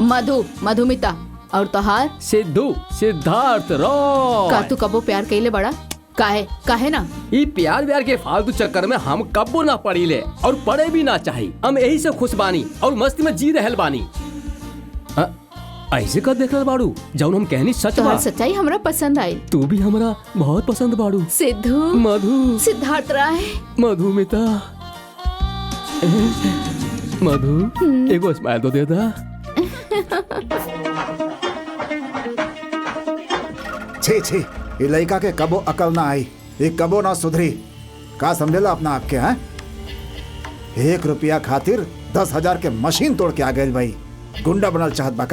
मधुमिता। और तोहार? सिद्धार्थ रॉय। का तू कबो प्यार कइले बड़ा? काहे ना? ये प्यार के फालतू चक्कर में हम कबो ना पड़ी ले और पड़े भी ना चाहिए। हम यही से खुश बानी और मस्ती में जी रहल बानी। ऐसे का देख रहा बाड़ू, जौन हम कहनी सच बा। तोहार सच्चाई हमरा पसंद आई। तू भी हमरा बहुत पसंद बाड़ू। सिद्धू, मधु, सिद्धार्थ राय, मधुमिता। मधु, एगो स्माइल तो दे दा। छी, ये लड़का के कबो अकल ना आई, ये कबो ना सुधरी। का समझेला अपना आपके? हैं 1 रुपया खातिर 10,000 के मशीन तोड़ के आ गए भाई। गुंडा बनल चाहत बा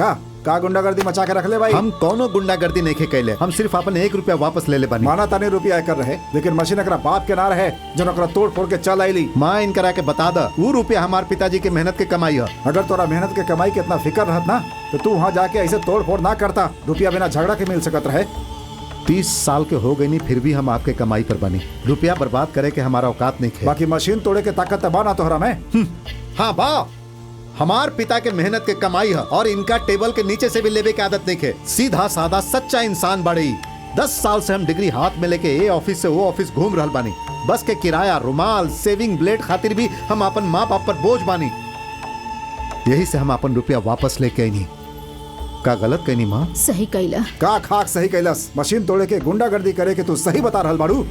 का गुंडागर्दी मचा के रख ले भाई? हम कोनो गुंडागर्दी नहीं के कैले, हम सिर्फ अपन 1 रुपया वापस ले ले बानी। माना ताने रुपया कर रहे, लेकिन मशीन एकरा बाप के ना रहे जो नकरा तोड़ फोड़ के चल आईली। माँ इनकरा के बता दा, वो रुपया हमारे पिताजी के मेहनत के कमाई है। अगर तोरा मेहनत के कमाई के इतना फिक्र रहत ना, तो तू वहाँ जाके ऐसे तोड़ फोड़ ना करता। रुपया बिना झगड़ा के मिल सकत रहे। 30 साल के हो गई नहीं, फिर भी हम आपके कमाई पर बनी। रुपया बर्बाद करे के हमारा औकात नहीं है। बाकी मशीन तोड़े के ताकत बा ना तोहरा में? हाँ बा, हमार पिता के मेहनत के कमाई है और इनका टेबल के नीचे से भी लेवे की आदत नहीं है। सीधा साधा सच्चा इंसान बड़ी। 10 साल से हम डिग्री हाथ में लेके ये ऑफिस से वो ऑफिस घूम रहल बानी। बस के किराया, रुमाल, सेविंग ब्लेड खातिर भी हम अपन माँ बाप पर बोझ बानी। यही से हम अपन रुपया वापस लेके आई नहीं। का गलत कहनी माँ? सही कइला। का खाक सही कैलस। मशीन तोड़े के गुंडागर्दी करे के तू सही बता रहल बाड़ू।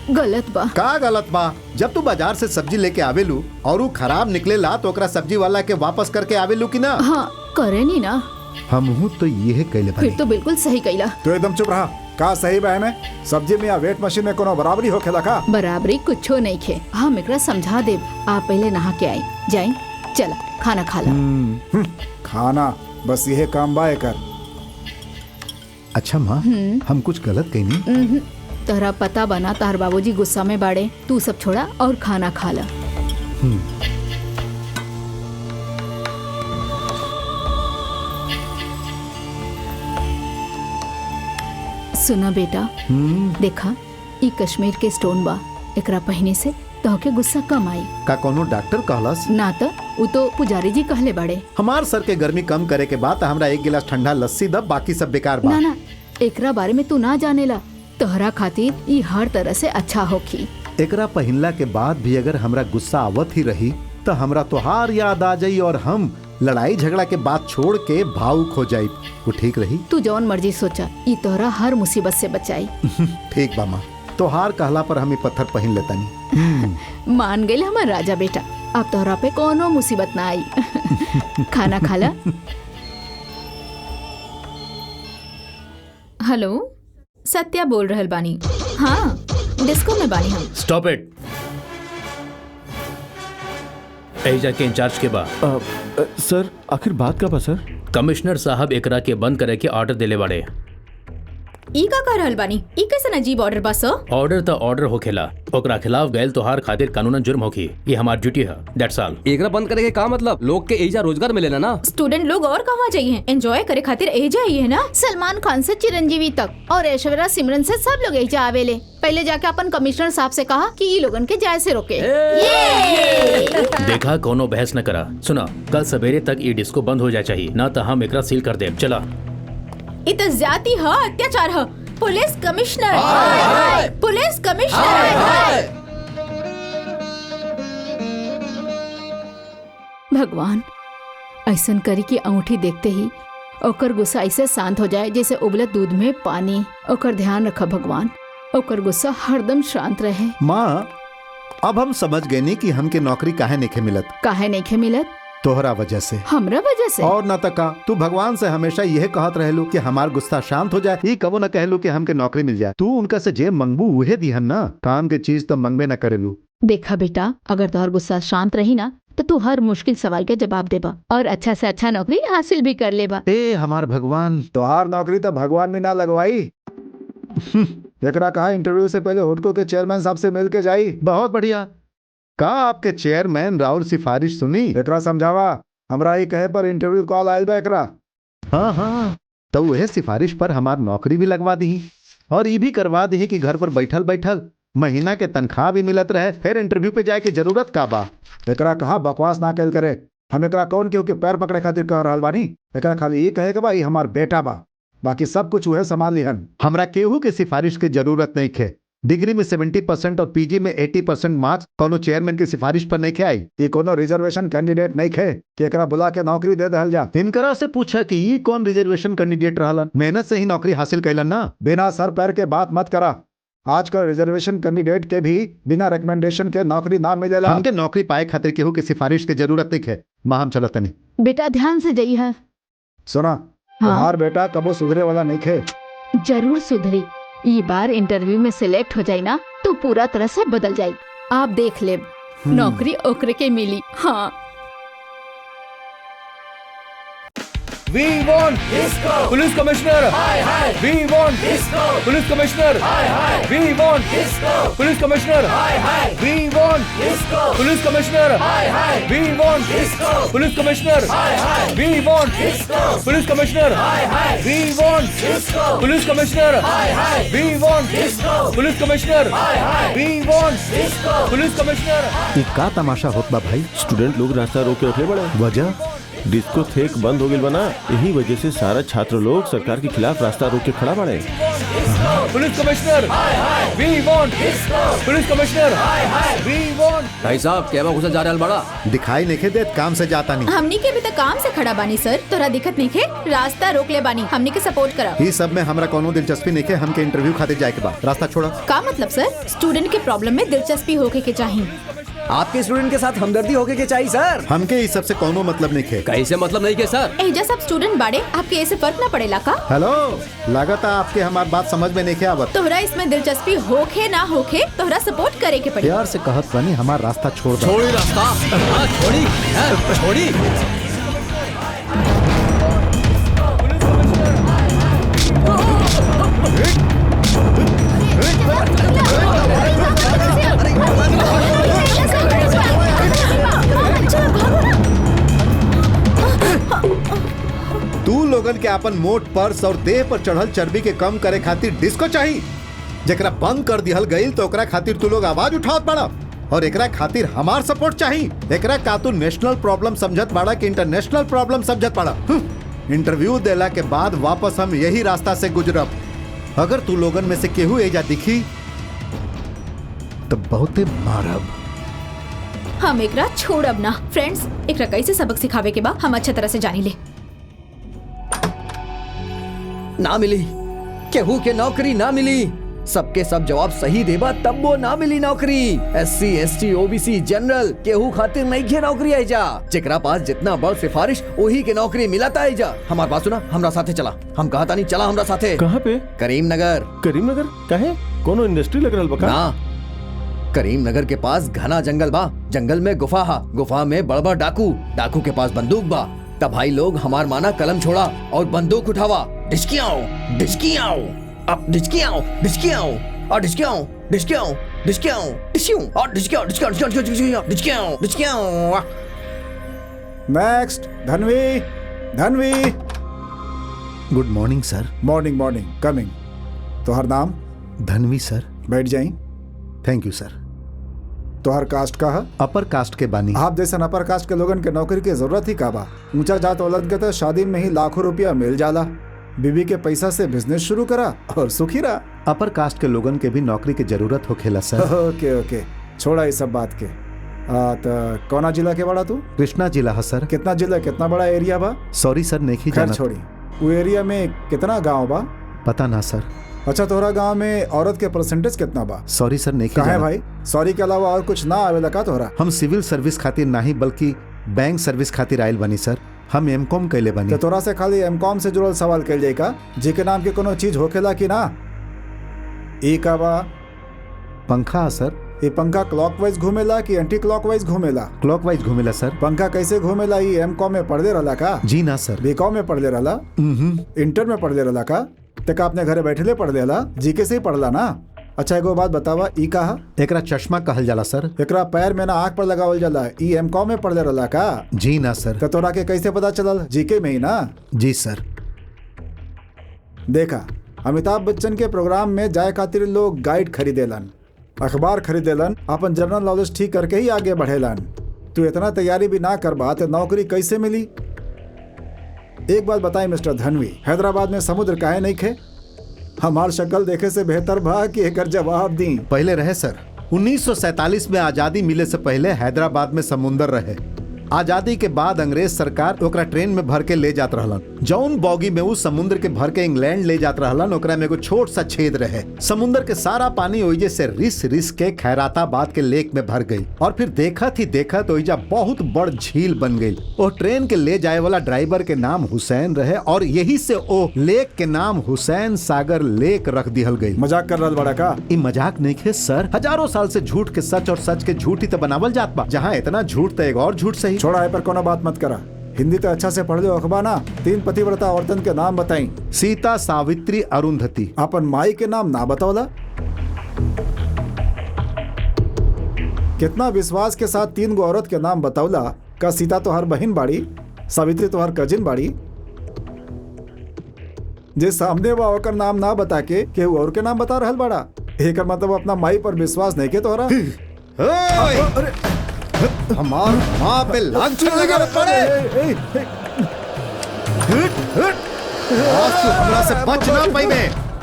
गलत बा। का गलत बा? जब तू बाजार से सब्जी लेके आवेलू और वो खराब निकलेला तो ओकरा सब्जी वाला के वापस करके आवेलू की ना? हाँ, करे नी ना। हम तो ये कहले फिर तो बिल्कुल सही कइला। तो एकदम चुप रहा। का सही बा में? सब्जी में या वेट मशीन में कोनो बराबरी होखेला का? बराबरी कुछो नहीं खे। हम एकरा समझा देब। आप पहले नहा के आई जाई। चला खाना खा ला। खाना बस यह काम बा एकर। अच्छा माँ, हम कुछ गलत कहनी? तोहरा पता बना तार बाबूजी गुस्सा में बाड़े। तू सब छोड़ा और खाना खा ला। सुना बेटा, देखा ई कश्मीर के स्टोन बा। एकरा पहने से तोहके गुस्सा कम आई। का कोनो डॉक्टर कहलस? ना तो वो तो पुजारी जी कहले बाड़े। हमार सर के गर्मी कम करे के बाद हमरा 1 गिलास ठंडा लस्सी द, बाकी सब बेकार बा। ना, एकरा बारे में तू ना जानेला। तोहरा खातिर ई हर तरह से अच्छा होखी। एकरा पहिनला के बाद भी अगर हमरा गुस्सा आवत ही रही तो हमरा तोहार याद आ जाई और हम लड़ाई झगड़ा के बात छोड़ के भावुक हो जाई, वो ठीक रही। तू जौन मर्जी सोचा, ई तोहरा हर मुसीबत से बचाई। ठीक बा माँ, तोहार कहला पर हम पत्थर पहन लेतानी। मान गई हमार राजा बेटा, अब तोहरा पे कोनो मुसीबत ना आई। खाना खाला। हेलो, सत्या बोल रहल बानी। हाँ, डिस्को में बानी हम। Stop it. एजा के इंचार्ज के बा सर आखिर बात का बा सर? कमिश्नर साहब एकरा के बंद करे के ऑर्डर देले बाड़े। ई का कर रहल बानी? ई कैसन अजीब ऑर्डर बा सर? ऑर्डर तो ऑर्डर होखेला, ओकरा खिलाफ गैल तोहार खातिर कानूनन जुर्म होखी। ये हमार ड्यूटी है, दैट्स ऑल। एकरा बंद करे के का मतलब? लोग के एजा रोजगार मिलेला ना। स्टूडेंट लोग और कहाँ जाइए? एंजॉय करे खातिर एजा ही है ना। सलमान खान से चिरंजीवी तक और ऐश्वर्या सिमरन से सब लोग एजा आवेले। पहले जाके अपन कमिश्नर साहब से कहा कि ई लोगन के जाय से रोके। देखा, कोनो बहस न करा। सुना, कल सवेरे तक ये डिस्को बंद हो जाए चाहिए, ना तो हम एकरा सील कर देब। चला। ई तो ज्यादती है, अत्याचार है। Police commissioner, police commissioner. भगवान, ऐसन करी कि अंगूठी देखते ही ओकर गुस्सा ऐसे शांत हो जाए जैसे उबलत दूध में पानी। ओकर ध्यान रखा भगवान, ओकर गुस्सा हरदम शांत रहे। माँ, अब हम समझ गए नी कि हमके नौकरी काहे नहीं मिलत। काहे नहीं मिलत? तोहरा वजह से। हमरा वजह से? और न तका तू भगवान से हमेशा यह कहत रहलू कि हमार गुस्सा शांत हो जाए, ये कबो न कहलू कि हमके नौकरी मिल जाए। तू उनका से जे मंगबू उहे दिहन ना, काम के चीज तो मंगबे न करेलू। देखा बेटा, अगर तोहर गुस्सा शांत रही ना तो तू हर मुश्किल सवाल के जवाब देबा और अच्छा से अच्छा नौकरी हासिल भी कर लेबा। ए हमार भगवान, तोहार नौकरी तो भगवान भी ना लगवाई। एकरा कहा इंटरव्यू से पहले हुडको के चेयरमैन साहब से मिल के जाई। बहुत बढ़िया। का आपके चेयरमैन राहुल सिफारिश सुनी? एकरा समझावा, हमरा ही कहे पर इंटरव्यू कॉल आयल बा एकरा। हाँ, तो वह सिफारिश पर हमार नौकरी भी लगवा दी और ये भी करवा दी कि घर पर बैठल बैठल महीना के तनख्वाह भी मिलत रहे। फिर इंटरव्यू पे जाए की जरूरत का बा? एकरा कहा बकवास ना कैल करे। हम एकरा कौन केहू के पैर पकड़े खातिर कह रहल बानी? एकरा खाली ये कहे के बा, ये हमार बेटा बा, बाकी सब कुछ वह संभाल लिहन। हमरा केहू के सिफारिश की जरूरत नहीं खे। डिग्री में 70% और पीजी में 80% मार्क्स कोनो चेयरमैन की सिफारिश पर नहीं खे आई। ये कोनो रिजर्वेशन कैंडिडेट नहीं खे कि एकरा बुला के नौकरी दे दहल जा। इनकरा से पूछा कि ये कौन रिजर्वेशन कैंडिडेट रहलन? मेहनत से ही नौकरी हासिल कैलन ना, बिना सर पैर के बात मत करा। आजकल रिजर्वेशन कैंडिडेट के भी बिना रिकमेंडेशन के नौकरी ना मिलेला। हमके नौकरी पाए खातिर केहू के सिफारिश की जरूरत नहीं है। माँ हम चलत नहीं। बेटा ध्यान से जाइए। सुना, तुम्हार बेटा कबो सुधरे वाला नहीं खे। जरूर सुधरी। ये बार इंटरव्यू में सिलेक्ट हो जाए ना तो पूरा तरह से बदल जाए। आप देख ले, नौकरी ओकरे के मिली। हाँ। We want disco. Police commissioner. We want disco. Police commissioner. We want disco. Police commissioner. We want disco. Police commissioner. We want disco. Police commissioner. We want disco. Police commissioner. We want disco. Police commissioner. We want disco. Police commissioner. We want disco. Police commissioner. ये का तमाशा होत बा भाई? Student लोग रास्ता रोके रखले बड़े। वजह डिस्को थेक बंद हो गई बना, यही वजह से सारा छात्र लोग सरकार के खिलाफ रास्ता रोक के खड़ा पड़े। Police commissioner. We want disco. Police commissioner. We want। भाई साहब क्या घुसा जा रहा है बड़ा? दिखाई नहीं देत, काम से जाता नहीं। हमनी के भी तो काम से खड़ा बानी सर, तोरा दिक्कत नहीं खे? रास्ता रोक ले बानी, हमनी के सपोर्ट करा। ये सब में हमरा कोनो दिलचस्पी नहीं है। हमके इंटरव्यू खातिर जाए के बा, रास्ता छोड़ा। का मतलब सर? स्टूडेंट के प्रॉब्लम में दिलचस्पी होके के चाहिए। आपके स्टूडेंट के साथ हमदर्दी होके के चाहिए सर। हमके इस सब से कोनो मतलब नहीं है। कैसे मतलब नहीं के सर? एजा सब स्टूडेंट बाड़े, आपके ऐसे फर्क ना पड़ेला का? हेलो, लागत आपके हमार बात समझ में नहीं के आवत। तोहरा इसमें दिलचस्पी होखे ना होखे, तोहरा सपोर्ट करे के पड़ी। प्यार से कहत बनी, हमार रास्ता छोड़ दो। छोड़ी रास्ता। हाँ, छोड़ी। छोड़ी। तू लोगन के अपन मोट पर्स और देह पर चढ़ल चर्बी के कम करे खातिर डिस्को चाहिए। जकरा बंद कर दिहल गईल तो ओकरा खातिर तू लोग आवाज उठावत बाड़ा और एकरा खातिर हमार सपोर्ट चाहिए। एकरा का तू नेशनल प्रॉब्लम समझत बाड़ा कि इंटरनेशनल प्रॉब्लम समझत बाड़ा? इंटरव्यू देला के बाद वापस हम यही रास्ता से गुजरब। अगर तू लोगन में से केहू एजा दिखी तो बहुते मारब। हम एकरा छोड़ब ना। फ्रेंड्स, एकरा कैसे सबक सिखावे के बा हम अच्छा तरह से जानी ले। ना मिली, केहू के नौकरी ना मिली, सबके सब जवाब सही देबा तब वो ना मिली नौकरी। SC ST OBC जनरल केहू खातिर नहीं घे नौकरी आई जा। जेकरा पास जितना बड़ सिफारिश वही के नौकरी मिलाता आई जा। हमार बात सुना, हमरा साथे चला। हम कहता नहीं चला हमरा साथे। कहाँ पे? करीमनगर। करीमनगर काहे? कोनो इंडस्ट्री लग रहल बा का? ना, करीमनगर के पास घना जंगल बा। जंगल में गुफा हा, गुफा में बड़बड़ डाकू, डाकू के पास बंदूक बा। तब भाई लोग हमार माना कलम छोड़ा और बंदूक उठावा। डिस्कियाओ डिस्कियाओ अब डिस्कियाओ डिस्कियाओ और डिस्कियाओ डिस्कियाओ डिस्कियाओ डिस्कियाओ और डिस्कियाओ डिस्कियाओ डिस्कियाओ डिस्कियाओ डिस्कियाओ। Next Dhanvi. Dhanvi. Good morning sir. Morning morning, coming. तोहर नाम? धनवी सर। बैठ जाई। Thank you sir. तोहर कास्ट का है? अपर कास्ट के बानी। आप जैसा अपर कास्ट के लोगन के नौकरी की जरूरत ही का बा। ऊंचा जात औलद के तो शादी में ही लाखों रुपया मिल जाला। बीवी के पैसा से बिजनेस शुरू करा और सुखी रहा। अपर कास्ट के लोगन के भी नौकरी की जरूरत होखेला सर। ओके ओके, छोड़ा इस सब बात के। तो कौना जिला के बड़ा तू? कृष्णा जिला है सर। कितना जिला, कितना बड़ा एरिया बा? सॉरी सर, नहीं खैर जाना। छोड़ी, वो एरिया में कितना गांव बा? पता ना सर। अच्छा, तोहरा गांव में औरत के परसेंटेज कितना बा? सॉरी सर, नहीं कहा है जाना। भाई? सॉरी के अलावा और कुछ ना आवेला का तोहरा? हम सिविल सर्विस खातिर नहीं बल्कि बैंक सर्विस खातिर आयल बनी सर। हम एमकॉम कैले बनी। तो तोरा से खाली एमकॉम से जुड़ल सवाल कल जाए का? जी के नाम के कोनो चीज होखेला कि ना? ई का बा? पंखा सर। ये पंखा क्लॉकवाइज घूमेला कि एंटी क्लॉकवाइज घूमेला? क्लॉकवाइज घूमेला सर। पंखा कैसे घूमेला? ई एमकॉम में पढ़ले रहला का? जी ना सर। बीकॉम में पढ़ले रहला? इंटर में पढ़ले रहला का? तक अपने घरे बैठले पढ़ लेला? जीके से ही पढ़ला ना? अच्छा एगो बात बतावा, ई कहा? एकरा चश्मा कहल जाला सर। एकरा पैर में ना आँख पर लगावल जाला। ई एमकॉम में पढ़ले रहला का? जी ना सर। तो तोरा के कैसे पता चलल? जीके में ही ना? जी सर। देखा, अमिताभ बच्चन के प्रोग्राम में जाए खातिर लोग गाइड खरीदेलन, अखबार खरीदेलन, अपन जनरल नॉलेज ठीक करके ही आगे बढ़ेलन। तू इतना तैयारी भी ना कर बा तो नौकरी कैसे मिली? एक बात बताई मिस्टर धनवी, हैदराबाद में समुद्र काहे नहीं खे? हमार शक्ल देखे से बेहतर बा कि एकर जवाब दी। पहले रहे सर। 1947 में आजादी मिले से पहले हैदराबाद में समुंदर रहे। आजादी के बाद अंग्रेज सरकार ओकरा ट्रेन में भर के ले जात रहलन। जौन बॉगी में उस समुद्र के भर के इंग्लैंड ले जात रहलन, ओकरा में एगो छोट सा छेद रहे। समुद्र के सारा पानी ओइजे से रिस रिस के खैराताबाद के लेक में भर गई और फिर देखत ही देखत ओइजा बहुत बड़ झील बन गई। ओ ट्रेन के ले जाए वाला ड्राइवर के नाम हुसैन रहे और यही से ओ लेक के नाम हुसैन सागर लेक रख दिहल गई। मजाक कर रहल बड़ा का? ई मजाक नहीं है सर। हजारों साल से झूठ के सच और सच के झूठ ही तो बनावल जात बा। जहाँ इतना झूठ तो एक और झूठ सही। छोड़ा है पर कोनो बात मत करा। हिंदी तो अच्छा से पढ़ लो अखबार ना। 3 पतिव्रता औरतन के नाम बताई। सीता, सावित्री, अरुंधति। अपन माई के नाम ना बतावला? कितना विश्वास के साथ 3 गो औरत के नाम बतावला? का सीता तो हर बहन बाड़ी, सावित्री तो हर कजिन बाड़ी? जे सामने बा ओकर नाम ना बता के केहू और के नाम बता रहल बड़ा। एकर मतलब अपना माई पर विश्वास नहीं के तोहरा? हमार माँ पे लाग लगा पड़े। आज तू हमरा से बच ना पाइबे।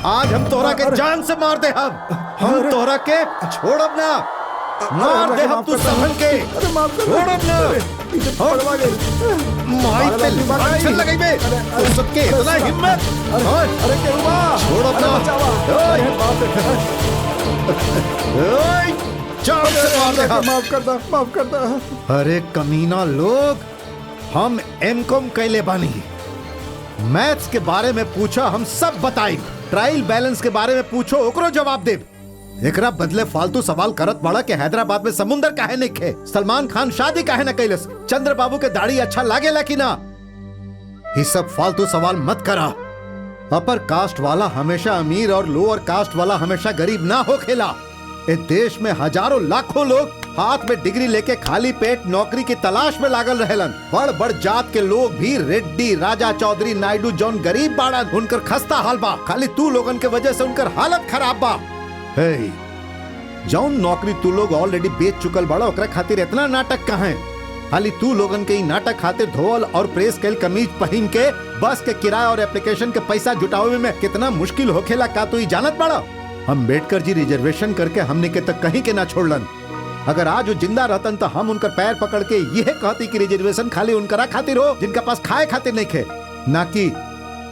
आज हम तोहरा के जान से मार दे। हम तोहरा के छोड़ब ना। मार दे हम तू संभल के। छोड़ब ना। माई पे लाग लगाइबे। तू सबके इतना हिम्मत? अरे केहुआ छोड़ब ना। माफ कर दा। अरे कमीना लोग, हम एमकॉम कैले बानी। मैथ्स के बारे में पूछो हम सब बताई। ट्रायल बैलेंस के बारे में पूछो ओकरो जवाब दे। एकरा बदले फालतू सवाल करत बड़ा के हैदराबाद में समुंदर काहे नहीं खे? सलमान खान शादी काहे न कैलस? चंद्र बाबू के दाढ़ी अच्छा लागेला कि ना? ये सब फालतू सवाल मत करा। अपर कास्ट वाला हमेशा अमीर और लोअर कास्ट वाला हमेशा गरीब ना हो खेला। इस देश में हजारों लाखों लोग हाथ में डिग्री लेके खाली पेट नौकरी की तलाश में लागल रहेलन। बड़ बड़ जात के लोग भी रेड्डी, राजा, चौधरी, नायडू जौन गरीब बाड़न, उनकर खस्ता हाल बा। खाली तू लोगन के वजह से उनकर हालत खराब बा। हे, जौन नौकरी तू लोग ऑलरेडी बेच चुकल बड़ा, ओकरा खातिर इतना नाटक कहाँ है? खाली तू लोगन के नाटक खातिर धोल और प्रेस कैल कमीज पहन के बस के किराया और एप्लीकेशन के पैसा जुटावे में कितना मुश्किल होखेला का तू ही जानत बड़ा? अम्बेडकर जी रिजर्वेशन करके हमने के तक कहीं के ना छोड़लन। अगर आज वो जिंदा रहतन तो हम उनका पैर पकड़ के यह कहती कि रिजर्वेशन खाली उनकरा खातिर हो जिनका पास खाए खातिर नहीं खे, ना कि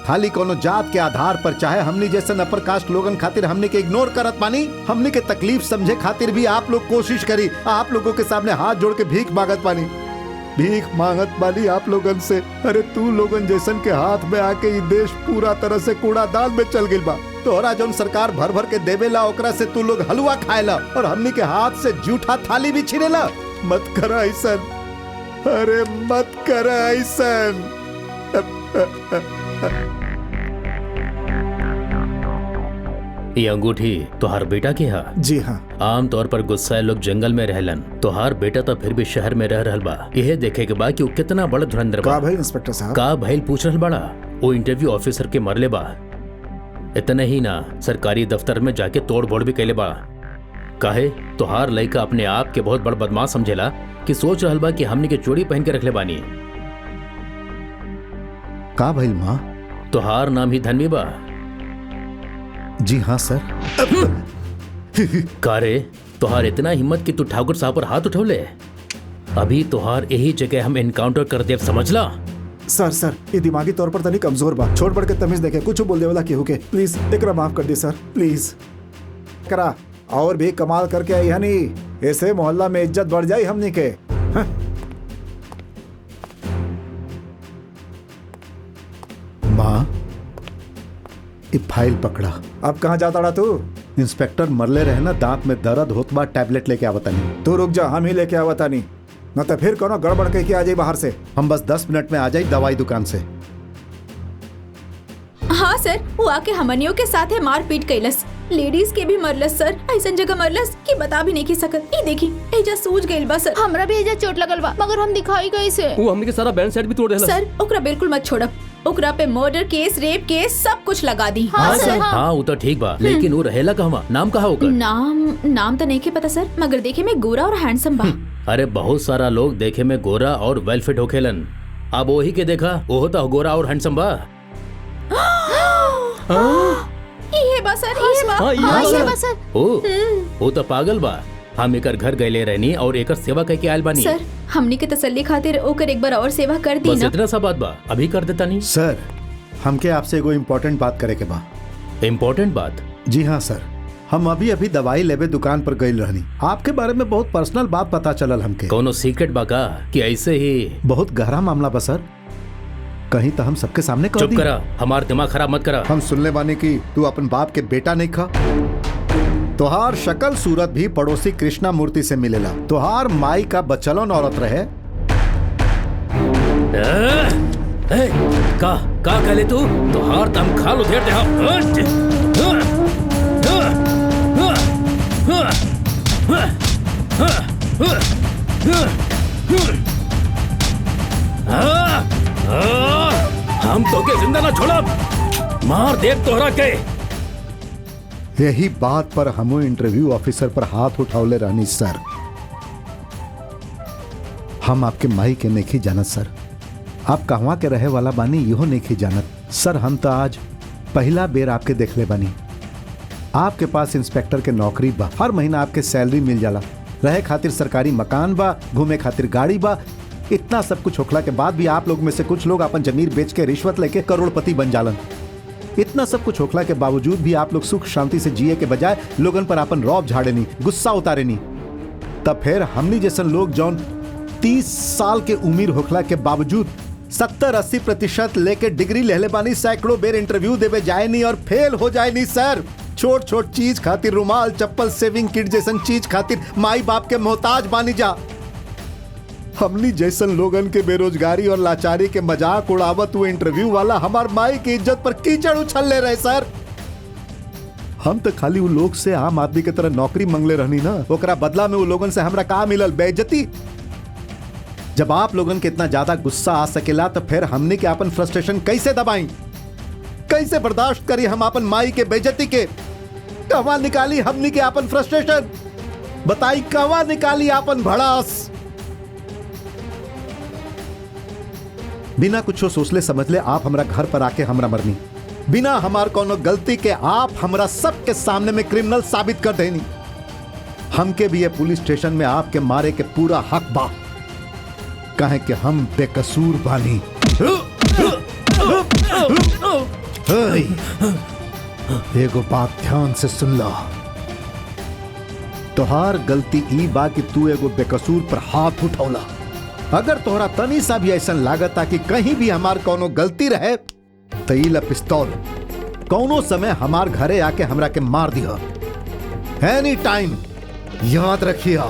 खाली कोनो जात के आधार पर। चाहे हमनी जैसे अपर कास्ट लोगन खातिर हमनी के इग्नोर करत पानी, हमनी के तकलीफ समझे खातिर भी आप लोग कोशिश करी, आप लोगों के सामने हाथ जोड़ के भीख मांगत पानी, भीख मांगत पानी आप लोगन से। अरे तू लोगन जैसन के हाथ में आके ये देश पूरा तरह से कूड़ादान में चल गइल बा। तोहरा जौन सरकार भर भर के देवेला ओकरा से तू लोग हलवा खाएला और हमनी के हाथ से जूठा थाली भी छीनेला। मत करा ऐसन, अरे मत करा ऐसन। ये अंगूठी तोहार बेटा के हा? जी हाँ। आम तौर पर गुस्साए लोग जंगल में रहलन, तोहार बेटा तो फिर भी शहर में रह रहल बा। यह देखे के बा कि वो कितना बड़ा धुरंधर बा। का भाई इंस्पेक्टर साहब? का भाई पूछ रहल बड़ा? वो इंटरव्यू ऑफिसर के मरले बा। इतना ही ना, सरकारी दफ्तर में जाके तोड़ फोड़ भी कैले बा। काहे तोहार लड़का अपने आप के बहुत बड़ बदमाश समझेला कि सोच रहल बा कि हमने के चोरी पहन के रखले बानी। का भइल माँ? तोहार नाम ही धन्वी बा। जी हाँ सर। कारे तोहार इतना हिम्मत कि तू ठाकुर साहब पर हाथ उठौले? अभी तोहार यही जगह हम एनकाउंटर कर देव, समझला? सर ये दिमागी तौर पर तनी कमजोर बा, छोड़ पड़ के तमीज देखे कुछ बोल देवला केहू के। प्लीज एकरा माफ कर दी सर, प्लीज करा। और भी कमाल करके आई हनी, ऐसे मोहल्ला में इज्जत बढ़ जाई हमनी के। माँ ये फाइल पकड़ा। अब कहाँ जाता रहा तू? इंस्पेक्टर मरले रहे ना, दांत में दर्द होत बा, टैबलेट लेके आवता नहीं। तू रुक जा, हम ही लेके आवता नहीं, न तो फिर कोनो गड़बड़ के आ जाई बाहर से। हम बस 10 मिनट में आ जाई दवाई दुकान से। हाँ सर, वो आके हमनियों के साथ है मार पीट कैलस, लेडीज के भी मरलस सर, ऐसा जगह मरलस कि बता भी नहीं की सकत। ये देखी एजा सूज गइल बा सर। हमरा भी एजा चोट लगल बा, मगर हम दिखाई कैसे? वो हमने के सारा बैंड सेट भी तोड़ देला। सर ओकरा बिल्कुल मत छोड़ब, ओकरा पे मर्डर केस, रेप केस सब कुछ लगा दी। हाँ सर, हाँ। हाँ वो तो ठीक बा, लेकिन वो रहेला कहवा? नाम कहा होकर? नाम तो नहीं के पता सर, मगर देखे में गोरा और हैंडसम बा। अरे बहुत सारा लोग देखे में गोरा और वेल फिट होखेलन, अब वही के देखा वो तो गोरा और हैंडसम बा। ये बा सर, ये बा। हाँ ये बा सर। वो तो पागल बा। हम एकर घर गए रहनी और एकर सेवा करके आयल बानी। सर हमनी के तसल्ली खातिर ओकर एक बार और सेवा कर दी बस ना। इतना सा बात बा, अभी कर देता नहीं। सर हमके आपसे एगो इम्पोर्टेंट बात करे के बा। इम्पोर्टेंट बात? जी हाँ सर, हम अभी दवाई लेवे दुकान पर गइल रहनी, आपके बारे में बहुत पर्सनल बात पता चलल हमके। कोनो सीक्रेट बा का कि ऐसे ही? बहुत गहरा मामला बा सर, कहीं तो हम सबके सामने कह चुप दी। करा, हमार दिमाग खराब मत करा। हम सुनने बानी कि तू अपन बाप के बेटा नहीं खा। तोहार शक्ल सूरत भी पड़ोसी कृष्णा मूर्ति से मिलेला। तोहार माई का बचलन औरत रहे। का कहले तू? तोहार दम खाल उधेर दे। हम तो के जिंदा ना छोड़ा, मार देख तोहरा के। यही बात पर हमू इंटरव्यू ऑफिसर पर हाथ उठावले रहनी सर। हम आपके माई के नहीं जानत सर, आप कहवा के रहे वाला बानी इहो नहीं जानत सर। हम तो आज पहला बेर आपके देखले बानी। आपके पास इंस्पेक्टर के नौकरी बा, हर महीना आपके सैलरी मिल जाला, रहे खातिर सरकारी मकान बा, घूमे खातिर गाड़ी बा। इतना सब कुछ होखला के बाद भी आप लोग में से कुछ लोग अपन जमीन बेच के रिश्वत लेके करोड़पति बन जालन। इतना सब कुछ होखला के बावजूद भी आप लोग सुख शांति से जिए के बजाय लोगन पर अपन रौब झाड़े नहीं, गुस्सा उतारे नहीं। तब फिर हमनी जैसन लोग जौन 30 साल के उम्र होखला के बावजूद 70-80% लेके डिग्री लेले बानी, सैकड़ों बेर इंटरव्यू देवे जाए नहीं और फेल हो जाए नहीं सर। छोट छोट चीज खातिर, रुमाल, चप्पल, सेविंग किट जैसन चीज खातिर माई बाप के मोहताज बानी जा। हमनी जैसन लोगन के बेरोजगारी और लाचारी के मजाक उड़ावत हुए इंटरव्यू वाला हमार माई की इज्जत पर कीचड़ उछल ले रहे सर। हम तो खाली वो लोग से आम आदमी के तरह नौकरी मंगले रहनी ना, ओकरा बदला में वो लोगन से हमरा का मिलल? बेइज्जती। जब आप लोगन के इतना ज्यादा गुस्सा आ सकेला तो फिर हमने के अपन फ्रस्ट्रेशन कैसे दबाई, कैसे बर्दाश्त करी हम अपन माई के बेइज्जती के? कहवा निकाली हमने के अपन फ्रस्ट्रेशन? बताई कहवा निकाली अपन भड़ास? बिना कुछ सोचले समझले आप हमरा घर पर आके हमरा मरनी, बिना हमार कोनो गलती के आप हमरा सबके सामने में क्रिमिनल साबित कर देनी। हमके भी ये पुलिस स्टेशन में आपके मारे के पूरा हक बा, कहे कि हम बेकसूर बानी। ओए, एगो बात ध्यान से सुन ला, तोहार गलती ई बा कि तू एगो बेकसूर पर हाथ उठौला। अगर तोहरा तनी सा भी ऐसा लागता कि कहीं भी हमार कोनो गलती रहे तो ई ला पिस्तौल, कौनो समय हमार घरे आके हमरा के मार दिया, एनी टाइम, याद रखिया।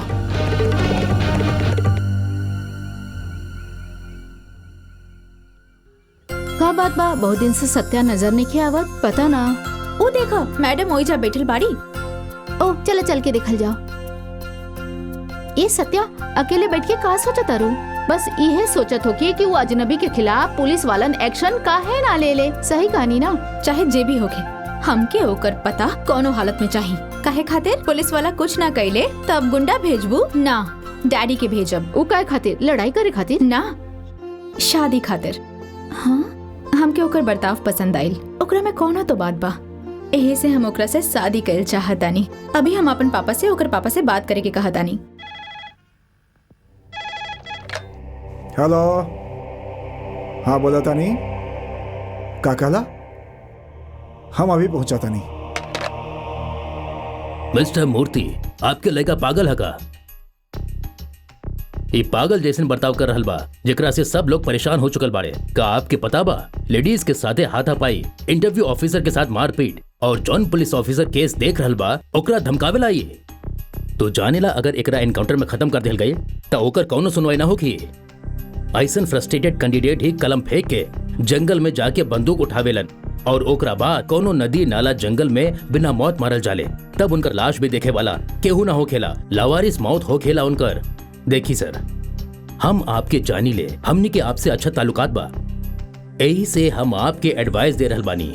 का बात बा, बहुत दिन से सत्या नजर नहीं के आवत, पता ना। वो देखो मैडम ओइजा बैठल बाड़ी। ओ चलो चल के देखल जाओ। ये सत्या अकेले बैठ के का सोचत तारू? बस यह सोचत हो कि वो अजनबी के खिलाफ पुलिस वालन एक्शन काहे ना ले ले। सही कहानी ना? चाहे जे भी होके हमके ओकर पता कोनो हालत में चाहिए। काहे खातिर? पुलिस वाला कुछ ना कइले तब गुंडा भेजबू ना, डैडी के भेजब। वो काहे खातिर? लड़ाई करे खातिर ना, शादी खातिर। हाँ, हमके ओकर बर्ताव पसंद आइल, ओकरा में कोनो तो बात बा, यही से हम ओकरा से शादी कइल चाहतानी। अभी हम अपन पापा से ओकर पापा से बात करे के कहतानी। हेलो, हाँ बोला था नहीं, का कहला? हम अभी पहुंचा था नहीं। मिस्टर मूर्ति, आपके लड़का पागल है का? ये पागल जैसन बर्ताव कर रहल बा जेकरा से सब लोग परेशान हो चुकल बाड़े। का आपके पता बा लेडीज के साथे हाथापाई, इंटरव्यू ऑफिसर के साथ मारपीट और जॉन पुलिस ऑफिसर केस देख रहल बा ओकरा धमकावेला। ये तो जानेला अगर एकरा एनकाउंटर में खत्म कर दिल गए तो ओकर कौनो सुनवाई ना होगी। ऐसन फ्रस्ट्रेटेड कैंडिडेट ही कलम फेंक के जंगल में जाके बंदूक उठावेलन और ओकरा बाद कोनो नदी नाला जंगल में बिना मौत मारल जाले, तब उनकर लाश भी देखे वाला केहू ना हो खेला, लावारिस मौत हो खेला उनकर। देखी सर, हम आपके जानी ले, हमनी के आपसे अच्छा ताल्लुकात बा, यही से हम आपके एडवाइस दे रहल बानी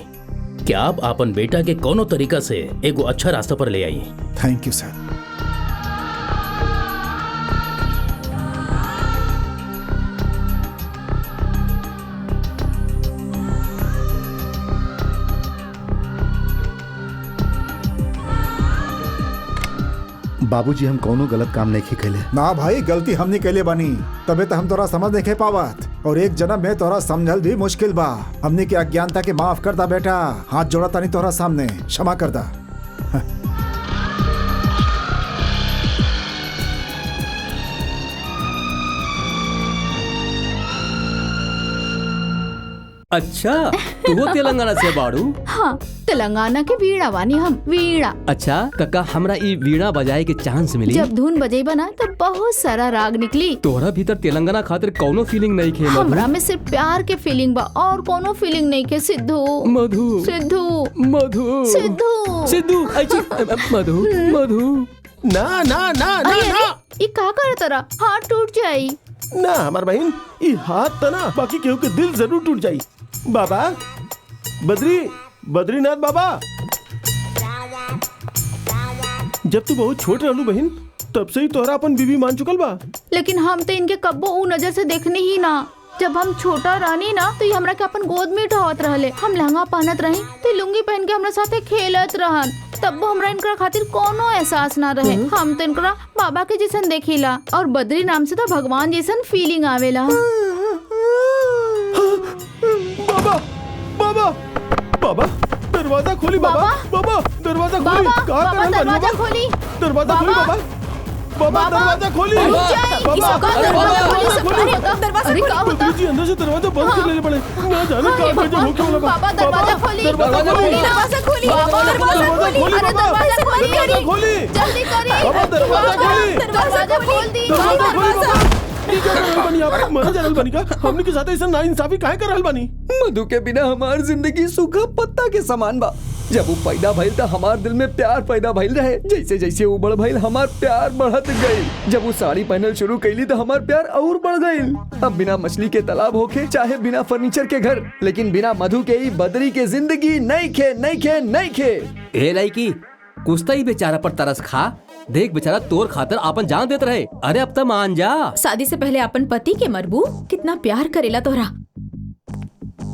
कि आप अपन बेटा के कोनो तरीका से एगो अच्छा रास्ता पर ले आई। थैंक यू सर। बाबूजी, हम कोनो गलत काम नहीं कैले। ना भाई, गलती हमने कैले बानी, तबे तो हम तोरा समझ नहीं पावत, और एक जन्म में तोरा समझल भी मुश्किल बा। हमने की अज्ञानता के माफ कर दा बेटा, हाथ जोड़ा तानी तोरा सामने, क्षमा कर दा। अच्छा, तू वो तेलंगाना से बाड़ू? हाँ, तेलंगाना के वीणा वानी हम, वीणा। अच्छा कक्का, हमरा ई वीणा बजाए के चांस मिली? जब धुन बजे बना तो बहुत सारा राग निकली। तोहरा भीतर तेलंगाना खातिर कौनो फीलिंग नहीं खे? हमरा में सिर्फ प्यार के फीलिंग बा और कोनो फीलिंग नहीं के। सिद्धू, मधु, सिद्धू, मधु, सिद्धू, सिद्धू, मधु, मधु। ना ना ना ना अरे, ना ये का कर तरा? हाथ टूट जाई। ना हमार बहन, ये हाथ तना बाकी केहू के दिल जरूर टूट जाई। बाबा, बद्रीनाथ बाबा, जब तू बहुत छोट रहलू बहन, तब से ही तोहरा अपन बीवी मान चुकल बा। लेकिन हम तो इनके कब्बो ऊ नजर से देखने ही ना। जब हम छोटा रहनी ना तो ये हमरा के अपन गोद में उठावत रहले, हम लहंगा पहनत रही तो लुंगी पहन के हमरा साथे खेलत रहन, तब हमरा इनका खातिर कोनो एहसास ना रहे। हम तो इनका बाबा के जैसन देखिला और बद्री नाम से तो भगवान जैसन फीलिंग आवेला। बाबा, बाबा, बाबा, दरवाजा खोली बाबा, बाबा, दरवाजा खोली। बाबा, कहाँ बाबा, कर दरवाजा खोली। दरवाजा खोली बाबा, बाबा, दरवाजा खोली। अरे क्या होता? जी अंदर से दरवाजा बंद कर लेने पड़े, ना जाने कहाँ भेजे होके वाला बा। बाबा, दरवाजा खोली। दरवाजा खोली। दरवाजा खोली। बाबा, दरवाजा खोली। अरे दरवाजा खोली। दरवाजा खोली। जल्दी करिए। बाबा, दरवाजा खोली। दरवाजा खोल दी। दरवाजा खोली बाबा। ये क्या कर रहल बानी आप? मर जा रहल बानी का? हमनी के साथ ऐसा नाइंसाफी काहे कर रहल बानी? मधु के बिना हमार जिंदगी सूखा पत्ता के समान बा। जब वो पैदा भइल त हमार दिल में प्यार पैदा भइल रहे, जैसे जैसे वो बड़ भइल हमार प्यार बढ़त गई। जब वो साड़ी पहनल शुरू कैली तो हमार प्यार और बढ़ गई। अब बिना मछली के तालाब होके चाहे बिना फर्नीचर के घर, लेकिन बिना मधु के ही बदरी के जिंदगी नहीं खे, नहीं खे, नहीं खे। ए लड़की, कुछ तो ही बेचारा पर तरस खा। देख बेचारा तोर खातर आपन जान देत रहे। अरे अब तो मान जा। शादी से पहले अपन पति के मरबू, कितना प्यार करेला तोहरा।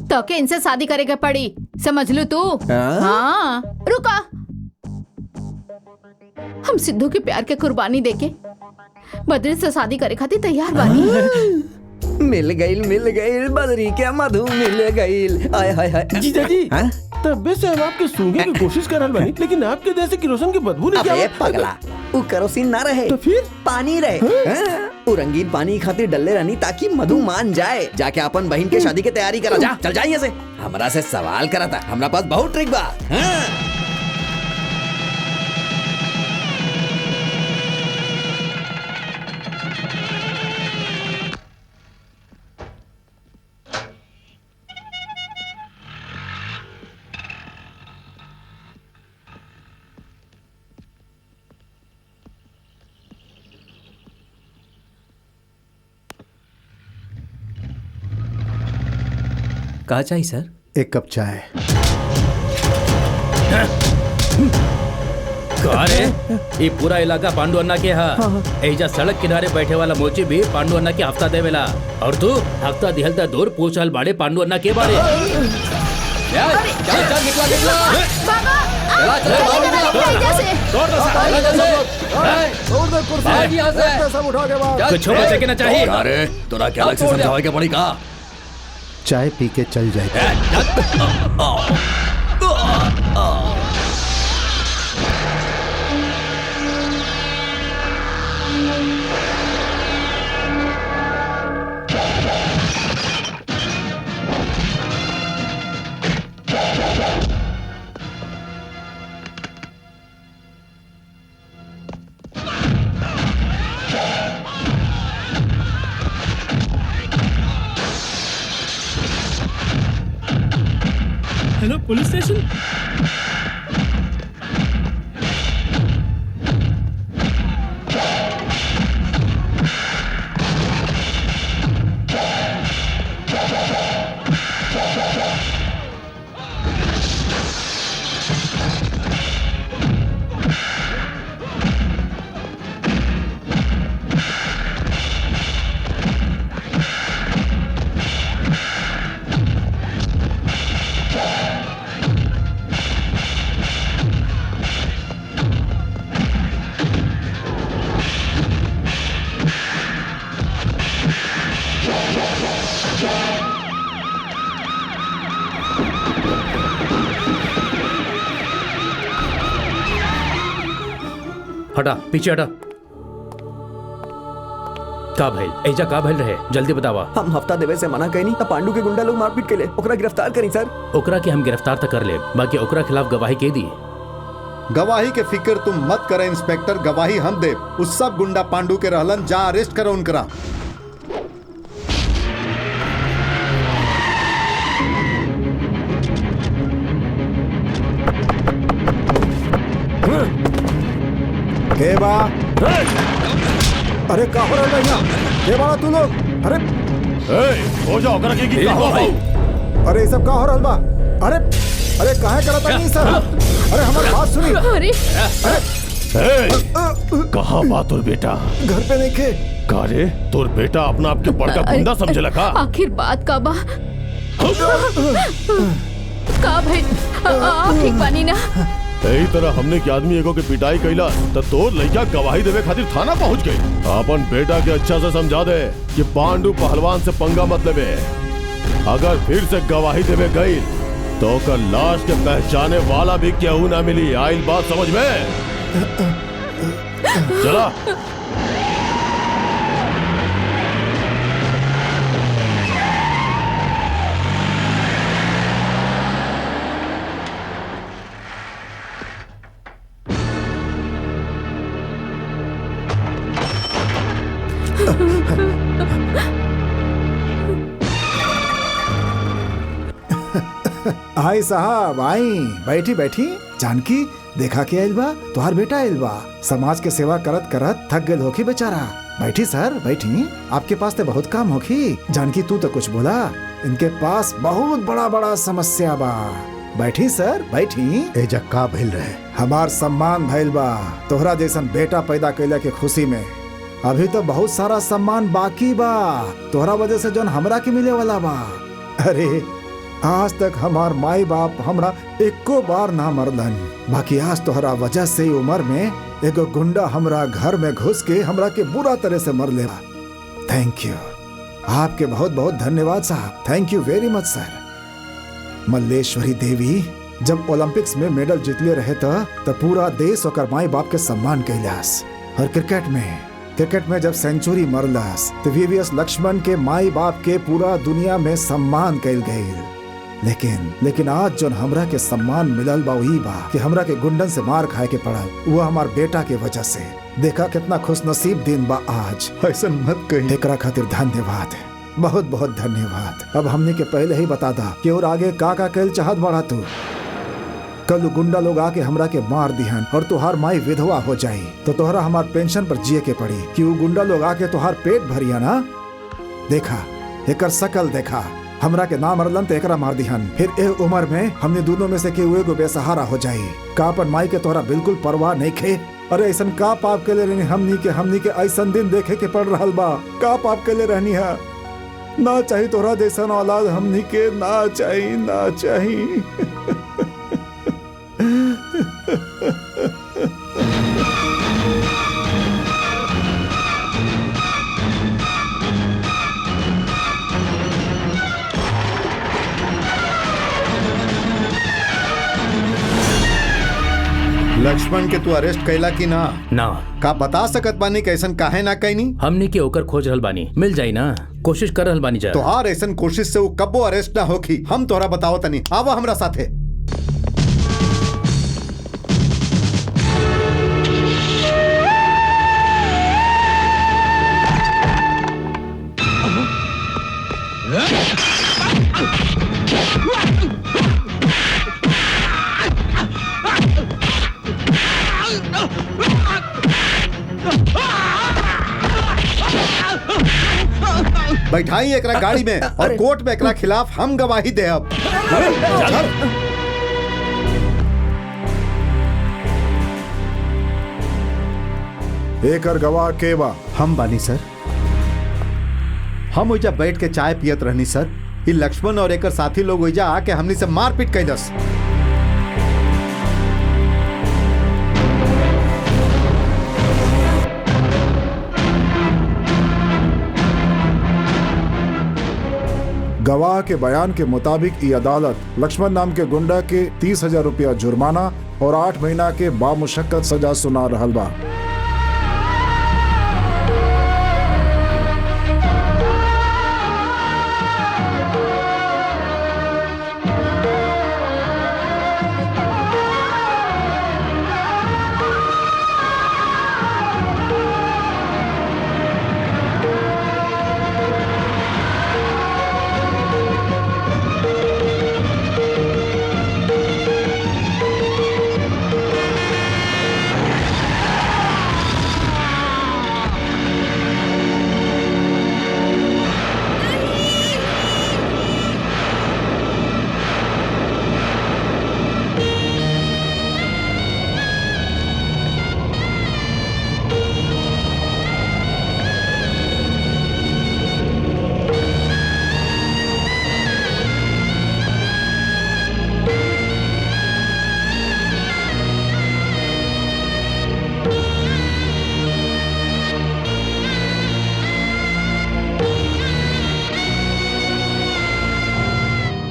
तो के इनसे शादी करेगा पड़ी, समझ लू तू? हाँ, रुका। हम हम सिद्धू के प्यार के कुर्बानी देके बद्री से शादी करे खातिर तैयार बानी। मिल गईल बदरी के मधु मिल गईल। आय हाय हाय जीजा जी हाँ? तबे से हम आपके सूंघे की कोशिश कर रहे बानी, लेकिन आपके जैसे किरोसिन की बदबू नहीं अबे क्या पगला, वो केरोसिन ना रहे तो फिर पानी रहे। हाँ? वो रंगीन पानी खातिर डल्ले रहनी ताकि मधु मान जाए। जाके अपन बहन के शादी की तैयारी करा जा। चल जाइए से हमरा से सवाल करा था, हमरा पास बहुत ट्रिक बा। हाँ? कहा चाहिए सर? एक कप चाय। कहा रे? ये पूरा इलाका पांडु अन्ना के हा। एजा सड़क किनारे बैठे वाला मोची भी पांडु अन्ना के हफ्ता देवेला, और तू हफ्ता दिहलता दूर पूछल बाड़े पांडु अन्ना के बारे। चल सब उठा के बाद कुछ बचे के ना चाहिए। अरे तोरा क्या अलग से समझावे के पड़ी का? चाय पी के चल जाए। Hello police station. हटा, पीछे हटा। का भइल? एजा का भइल रहे? जल्दी बतावा। हम हफ्ता देवे से मना कहीं नहीं, पांडु के गुंडा लोग मारपीट के लिए ओकरा गिरफ्तार करी सर। ओकरा के हम गिरफ्तार तक कर ले, बाकी ओकरा खिलाफ गवाही के दी। गवाही के फिक्र तुम मत करे इंस्पेक्टर, गवाही हम दे। उस सब गुंडा पांडु के रहलन, जा अरेस्ट करो उनकरा। के बा? अरे का हो रहा है यहाँ? के बा तू लोग? अरे हो जाओ करा की अरे ये सब का हो रहा बा? अरे अरे काहे करता नहीं सर? अरे हमारी बात सुनी। अरे कहाँ बात और बेटा? घर पे नहीं खे। का रे तोर बेटा अपना आपके बड़का गुंडा समझे लगा? आखिर बात का बा का भाई आप ठीक बानी ना? यही तरह हमने के आदमी एगो के पिटाई कैला तो तोर लड़का गवाही देवे खातिर थाना पहुंच गई। अपन बेटा के अच्छा से समझा दे कि पांडु पहलवान से पंगा मत लेवे। अगर फिर से गवाही देवे गई तो ओकर लाश के पहचाने वाला भी केहू ना मिली। आइल बात समझ में? चला आई साहब आई, बैठी बैठी। जानकी देखा के आइल बा, तुहार बेटा आइल बा। समाज के सेवा करत करत थक गल होखी बेचारा। बैठी सर बैठी, आपके पास तो बहुत काम होखी। जानकी तू तो कुछ बोला, इनके पास बहुत बड़ा बड़ा समस्या बा। बैठी सर बैठी। एजा का भइल रहे? हमार सम्मान भइल बा तोहरा जैसन बेटा पैदा कैला के खुशी में। अभी तो बहुत सारा सम्मान बाकी बा तोहरा वजह से जोन हमरा के मिले वाला बा। अरे आज तक हमार माई बाप हमरा एको बार ना मरलन, बाकी आज तोहरा वजह से उम्र में एगो गुंडा हमरा घर में घुस के हमरा के बुरा तरह से मर लेवा। थैंक यू, आपके बहुत बहुत धन्यवाद साहब, थैंक यू वेरी मच सर। मल्लेश्वरी देवी जब ओलंपिक्स में मेडल जीतले रहे तो पूरा देश ओकर माई बाप के सम्मान कैलास, और क्रिकेट में जब सेंचुरी मरलास तो वीवीएस लक्ष्मण के माई बाप के पूरा दुनिया में सम्मान कैल गई। लेकिन आज जो हमरा के सम्मान मिलल बा वही बा कि हमरा के गुंडन से मार खाए के पड़ल, वो हमार बेटा के वजह से। देखा कितना खुशनसीब दिन बा आज। ऐसा मत कही। एकरा खातिर धन्यवाद, बहुत बहुत धन्यवाद। अब हमने के पहले ही बता दा कि और आगे का कैल चाहत बढ़ा तू। कल गुंडा लोग आके हमरा के मार दिहन और तुहार माई विधवा हो जाई तो तोहरा हमार पेंशन पर जिए के पड़ी कि वो गुंडा लोग आके तुहार पेट भरिया ना। देखा एकर शकल देखा, हमरा के ना मरलन तो एकरा मार दिहन, फिर ए उम्र में हमने दोनों में से केहू एगो बेसहारा हो जाई। का अपन माई के तोहरा बिल्कुल परवाह नहीं खे? अरे ऐसन का पाप के ले रहनी हमनी के ऐसन दिन देखे के पड़ रहल बा? का पाप के ले रहनी है? ना चाहिए तोहरा जैसन औलाद हमनी के, ना चाहिए। लक्ष्मण के तू अरेस्ट कैला कि ना? का बता सकत बानी कैसन काहे ना कैनी? हमने के ओकर खोज रहल बानी, मिल जाई ना, कोशिश कर रहल बानी। जा तोहार ऐसन कोशिश से वो कब्बो अरेस्ट ना होखी। हम तोहरा बताओ तनी, आवा हमरा साथे। बैठाई एकरा गाड़ी में और कोर्ट में एकरा खिलाफ हम गवाही दे। अब एकर गवाह के बा? हम बानी सर। हम ओइजा बैठ के चाय पियत रहनी सर। ये लक्ष्मण और एकर साथी लोग ओइजा आके हमनी से मारपीट कैलस। गवाह के बयान के मुताबिक ये अदालत लक्ष्मण नाम के गुंडा के 30,000 रुपया जुर्माना और 8 महीना के बामुशक्कत सजा सुना रहल बा।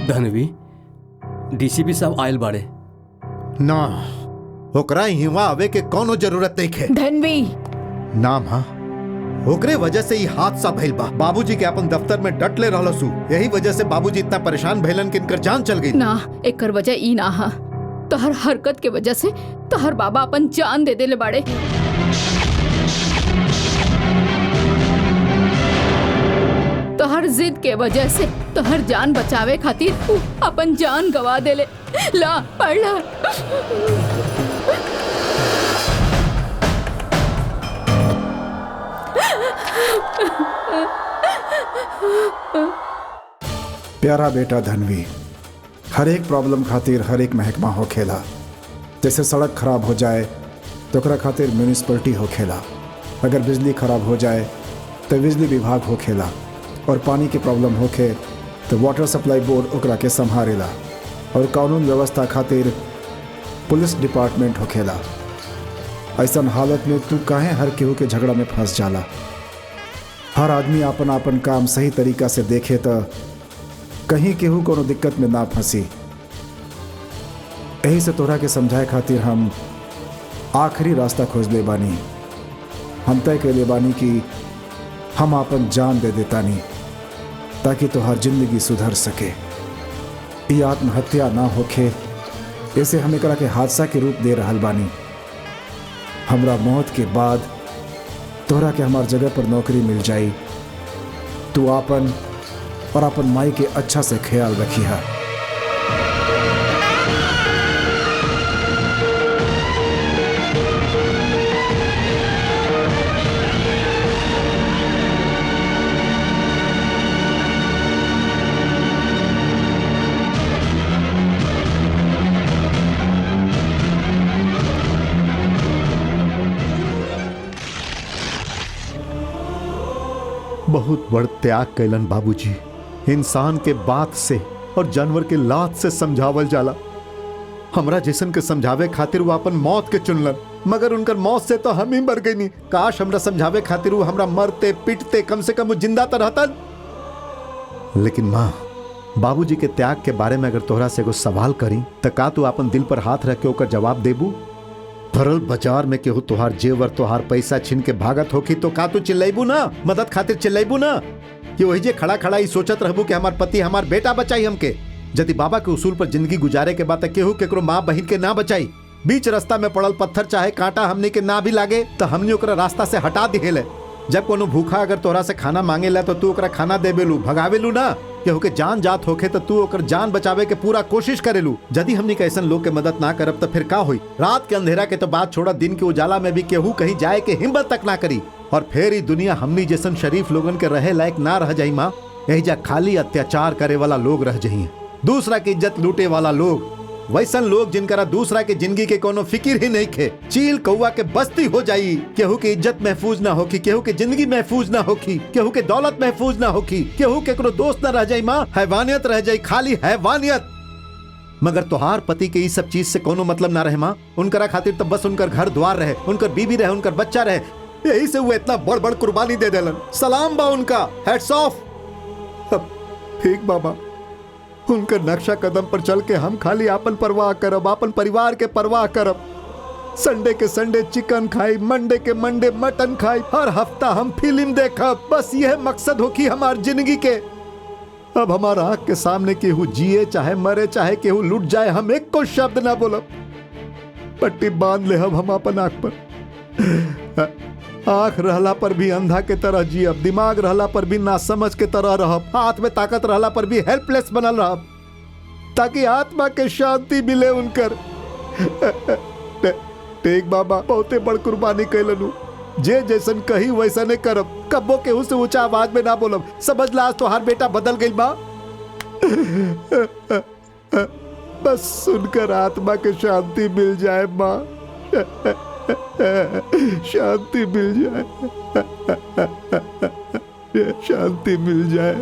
धनवी, डीसीपी साहब आयल बाड़े। ना, ओकरा हिवा आवे के कोनो जरूरत नहीं है। धनवी ना मां, ओकरे वजह से ही हादसा भइल बा। बाबूजी के अपन दफ्तर में डटले रहलसु, यही वजह से बाबूजी इतना परेशान भइलन कि इनकर जान चल गई। ना, एकर वजह ई ना हा, तोहर हरकत के वजह से तोहर बाबा अपन जान दे देले बाड़े। तोहर जिद के वजह से तोहर जान बचावे खातिर उ अपन जान गवा देले। ला पढ़ ला। प्यारा बेटा धनवी, हर एक प्रॉब्लम खातिर हर एक महकमा हो खेला। जैसे सड़क खराब हो जाए तो ओकरा खातिर म्यूनिसिपलिटी हो खेला, अगर बिजली खराब हो जाए तो बिजली विभाग हो खेला, और पानी की प्रॉब्लम होखे तो वाटर सप्लाई बोर्ड ओकरा के संभालेला और कानून व्यवस्था खातिर पुलिस डिपार्टमेंट होखेला। ऐसन हालत में तू काहे हर केहू के झगड़ा में फंस जाला? हर आदमी अपन अपन काम सही तरीका से देखे तो कहीं केहू कोनो दिक्कत में ना फंसी। यही से तोहरा के समझाए खातिर हम आखिरी रास्ता खोज ले बानी। हम तय कर ले बानी कि हम अपन जान दे देतानी ताकि तोहर जिंदगी सुधर सके। ये आत्महत्या ना होखे ऐसे हम एकरा के हादसा के रूप दे रहल बानी। हमरा मौत के बाद तोहरा के हमार जगह पर नौकरी मिल जाई। तू आपन और अपन माई के अच्छा से ख्याल रखी है। बहुत बड़ त्याग कैलन बाबूजी। इंसान के बात से और जानवर के लात से समझावल जाला। हमरा जैसन के समझावे खातिर वो अपन मौत के चुनलन, मगर उनकर मौत से तो हम ही मर गई नहीं। काश हमरा समझावे खातिर वो हमरा मरते पिटते कम से कम वो जिंदा तो रहतन। लेकिन माँ, बाबूजी के त्याग के बारे में अगर तोहरा से एगो सवाल करी तो का तू अपन दिल पर हाथ रख के ओकर जवाब देबू? भरल बाजार में केहू तोहार जेवर तोहार पैसा छीन के भागत होखी तो का तू चिल्लाइबू ना? मदद खातिर चिल्लाइबू ना? कि वही जे खड़ा खड़ा ही सोचत रहबू कि हमार पति हमार बेटा बचाई हमके? यदि बाबा के उसूल पर जिंदगी गुजारे के बाद केहू केकरो माँ बहन के ना बचाई, बीच रास्ता में पड़ल पत्थर चाहे कांटा हमनी के ना भी लागे तो हमनी ओकरा रास्ता से हटा दिहेले। जब कोनो भूखा अगर तोरा से खाना मांगेला तो तू ओकरा खाना देबेलू, भगावेलू ना। केहू के जान जात होखे तो तू ओकर जान बचावे के पूरा कोशिश करेलू। यदि हमनी के ऐसन लोग के मदद ना करब तो फिर का होई? रात के अंधेरा के तो बात छोड़ा, दिन के उजाला में भी केहू कहीं जाए के हिम्मत तक ना करी। और फिर ही दुनिया हमनी जैसन शरीफ लोगन के रहे लायक ना रह जाई माँ। यही जा खाली अत्याचार करे वाला लोग रह जाइए, दूसरा की इज्जत लूटे वाला लोग, वैसन लोग जिनकरा दूसरा के जिंदगी के कोनो फिक्र ही नहीं खे। चील कौवा के बस्ती हो जाई, केहू की इज्जत महफूज ना होखी, केहू के जिंदगी महफूज ना होखी, केहू के दौलत महफूज ना होखी, केहू के कोनो दोस्त ना रह जाई माँ। हैवानियत रह जाई, खाली हैवानियत। मगर तोहार पति के ये सब चीज से कोनो मतलब ना रहे माँ। उनकरा खातिर तो बस उनकर घर द्वार रहे, उनकर बीबी रहे, उनकर बच्चा रहे। यही से वो इतना बड़ बड़ कुर्बानी दे देलन। सलाम बा उनका, हेड्स ऑफ। ठीक बाबा, उनकर नक्शा कदम पर चल के हम खाली आपन परवाह करब, आपन परिवार के परवाह करब। संडे के संडे चिकन खाई, मंडे के मंडे मटन खाई, हर हफ्ता हम फिल्म देखब। बस यह मकसद हो कि हमार जिंदगी के। अब हमारा आंख के सामने केहू जिए चाहे मरे, चाहे केहू लुट जाए, हम एक को शब्द ना बोलब। पट्टी बांध ले हम अपन आंख पर। आंख रहला पर भी अंधा के तरह जियब, दिमाग रहला पर भी ना समझ के तरह रहब, हाथ में ताकत रहला पर भी हेल्पलेस बनल रहब, ताकि आत्मा के शांति मिले उनकर। टेक बाबा, बहुते बड़ कुर्बानी कैलनु। जे जैसन कही वैसने करब, कब्बो केहू से ऊंचा आवाज में ना बोलब। समझ ला, आज तोहार बेटा बदल गई बा। बस सुनकर आत्मा के शांति मिल जाए माँ, शांति मिल जाए, शांति मिल जाए।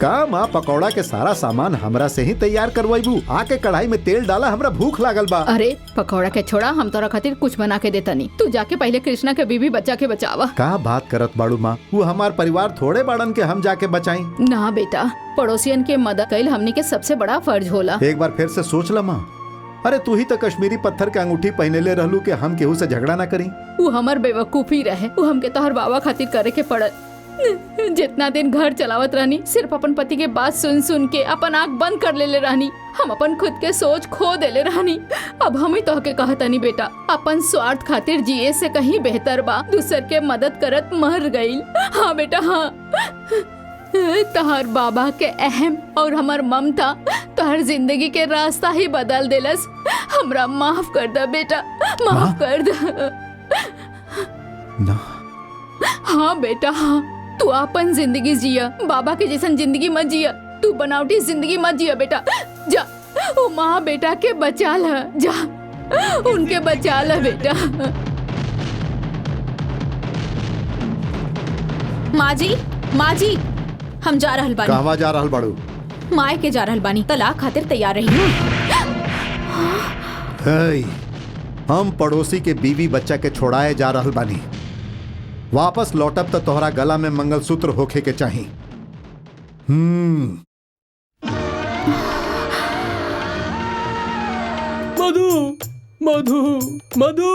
का माँ, पकौड़ा के सारा सामान हमरा से ही तैयार करवाइबू? आके कढ़ाई में तेल डाला, हमरा भूख लागल बा। अरे पकौड़ा के छोड़ा, हम तोरा खातिर कुछ बना के देता नहीं। तू जाके पहले कृष्णा के बीबी बच्चा के बचावा। का बात करत बाड़ू माँ? वो हमार परिवार थोड़े बाड़न के हम जाके बचाई? ना बेटा, पड़ोसियन के मदद कईल हमनी के सबसे बड़ा फर्ज होला। एक बार फिर से सोच ला माँ। अरे तू ही तो कश्मीरी पत्थर के अंगूठी पहने ले रहलू कि हम केहू से झगड़ा ना करी। वो हमर बेवकूफी रहे, वो हमके तोहर बाबा खातिर करे के पड़ल। जितना दिन घर चलावत रहनी, सिर्फ अपन पति के बात सुन सुन के अपन आँख बंद कर ले रहनी। हम अपन खुद के सोच खो देले रहनी। अब हम ही तोहके कहतनी बेटा, अपन स्वार्थ खातिर जिए से कहीं बेहतर बा दूसर के मदद करत मर गईल। हाँ बेटा हाँ, तोहर बाबा के अहम और हमार ममता तोहर जिंदगी के रास्ता ही बदल देलस। हमरा माफ कर दे बेटा, माफ कर दे ना। हाँ बेटा हाँ, तू अपन जिंदगी जिया, बाबा के जैसन जिंदगी मत जिया। तू बनावटी जिंदगी मत जिया बेटा। जा वो माँ बेटा के बचा ल, जा उनके बचा ल बेटा। माँ जी हम जा रहल बानी। कहवा जा रहल बाड़ू? माए के जा रहल बानी, तलाक खातिर तैयार रही। हे, हम पड़ोसी के बीवी बच्चा के छोड़ाए जा रहल बानी। वापस लौटब तो तोहरा गला में मंगलसूत्र होखे के चाही। मधु मधु मधु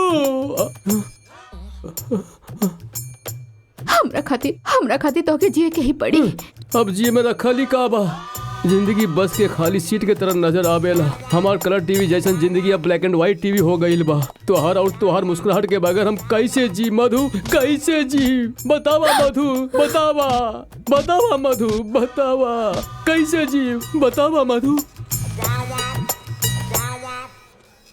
हमरा खातिर तोके जिए के ही पड़ी। अब जिए में रखली का बा? जिंदगी बस के खाली सीट के तरह नजर आवेला। हमार कलर टीवी जैसन जिंदगी अब ब्लैक एंड व्हाइट टीवी हो गईल बा। तोहार मुस्कुराहट के बगैर हम कैसे जी मधु, कैसे जी? बतावा मधु, बतावा मधु, बतावा कैसे जी? बतावा मधु।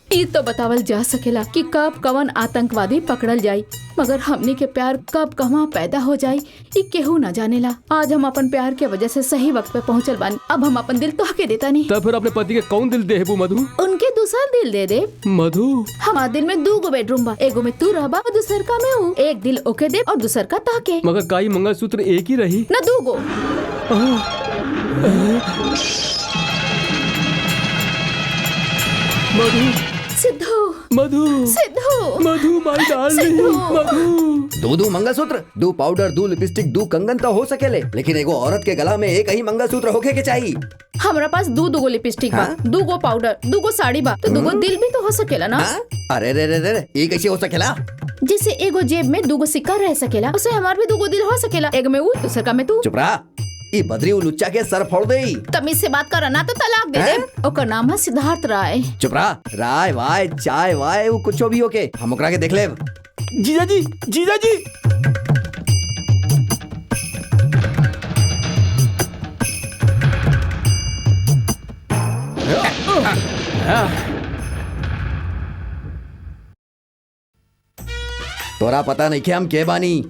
ई तो बतावल जा सकेला कि कब कवन आतंकवादी पकड़ल जाई, मगर हमनी के प्यार कब कहाँ पैदा हो जाई ई केहू न जानेला। आज हम अपन प्यार के वजह से सही वक्त पे पहुंचल बानी। अब हम अपन दिल तोहके देता नहीं। तब फिर अपने पति के कौन दिल देबू मधु? उनके दूसरा दिल दे दे मधु। हमार दिल में 2 बेडरूम बा, एगो में तू रहबा और दूसर का में हूँ। एक दिल ओके दे और दूसर का ताके। मगर काई मंगलसूत्र एक ही रही न 2 गो। मधु सिद्धू मधु सिद्धू मधु माय डार्लिंग मधु। दो मंगलसूत्र, 2 पाउडर, 2 लिपस्टिक, 2 कंगन तो हो सकेले, लेकिन एगो औरत के गला में एक ही मंगलसूत्र होके के चाहिए। हमरा पास 2 गो लिपस्टिक बा, 2 गो पाउडर, 2 गो साड़ी बा, तो 2 गो दिल भी तो हो सकेला ना? अरे रे रे रे, ये कैसे हो सकेला? जैसे एगो जेब में 2 गो सिक्का रह सकेला, उसे हमार भी 2 गो दिल हो सकेला। एक में वो, दूसर का में तू। चुप रहा, ये बदरी लुच्चा के सर फोड़ दे। तमीज से बात करना तो तलाक दे दे। ओकर नाम है सिद्धार्थ राय। चुप रहा, राय वाय चाय वाय वो कुछ भी होके हम ओकरा के देख ले। जीजा जी, जीजा जी। तोरा पता नहीं कि हम के बानी?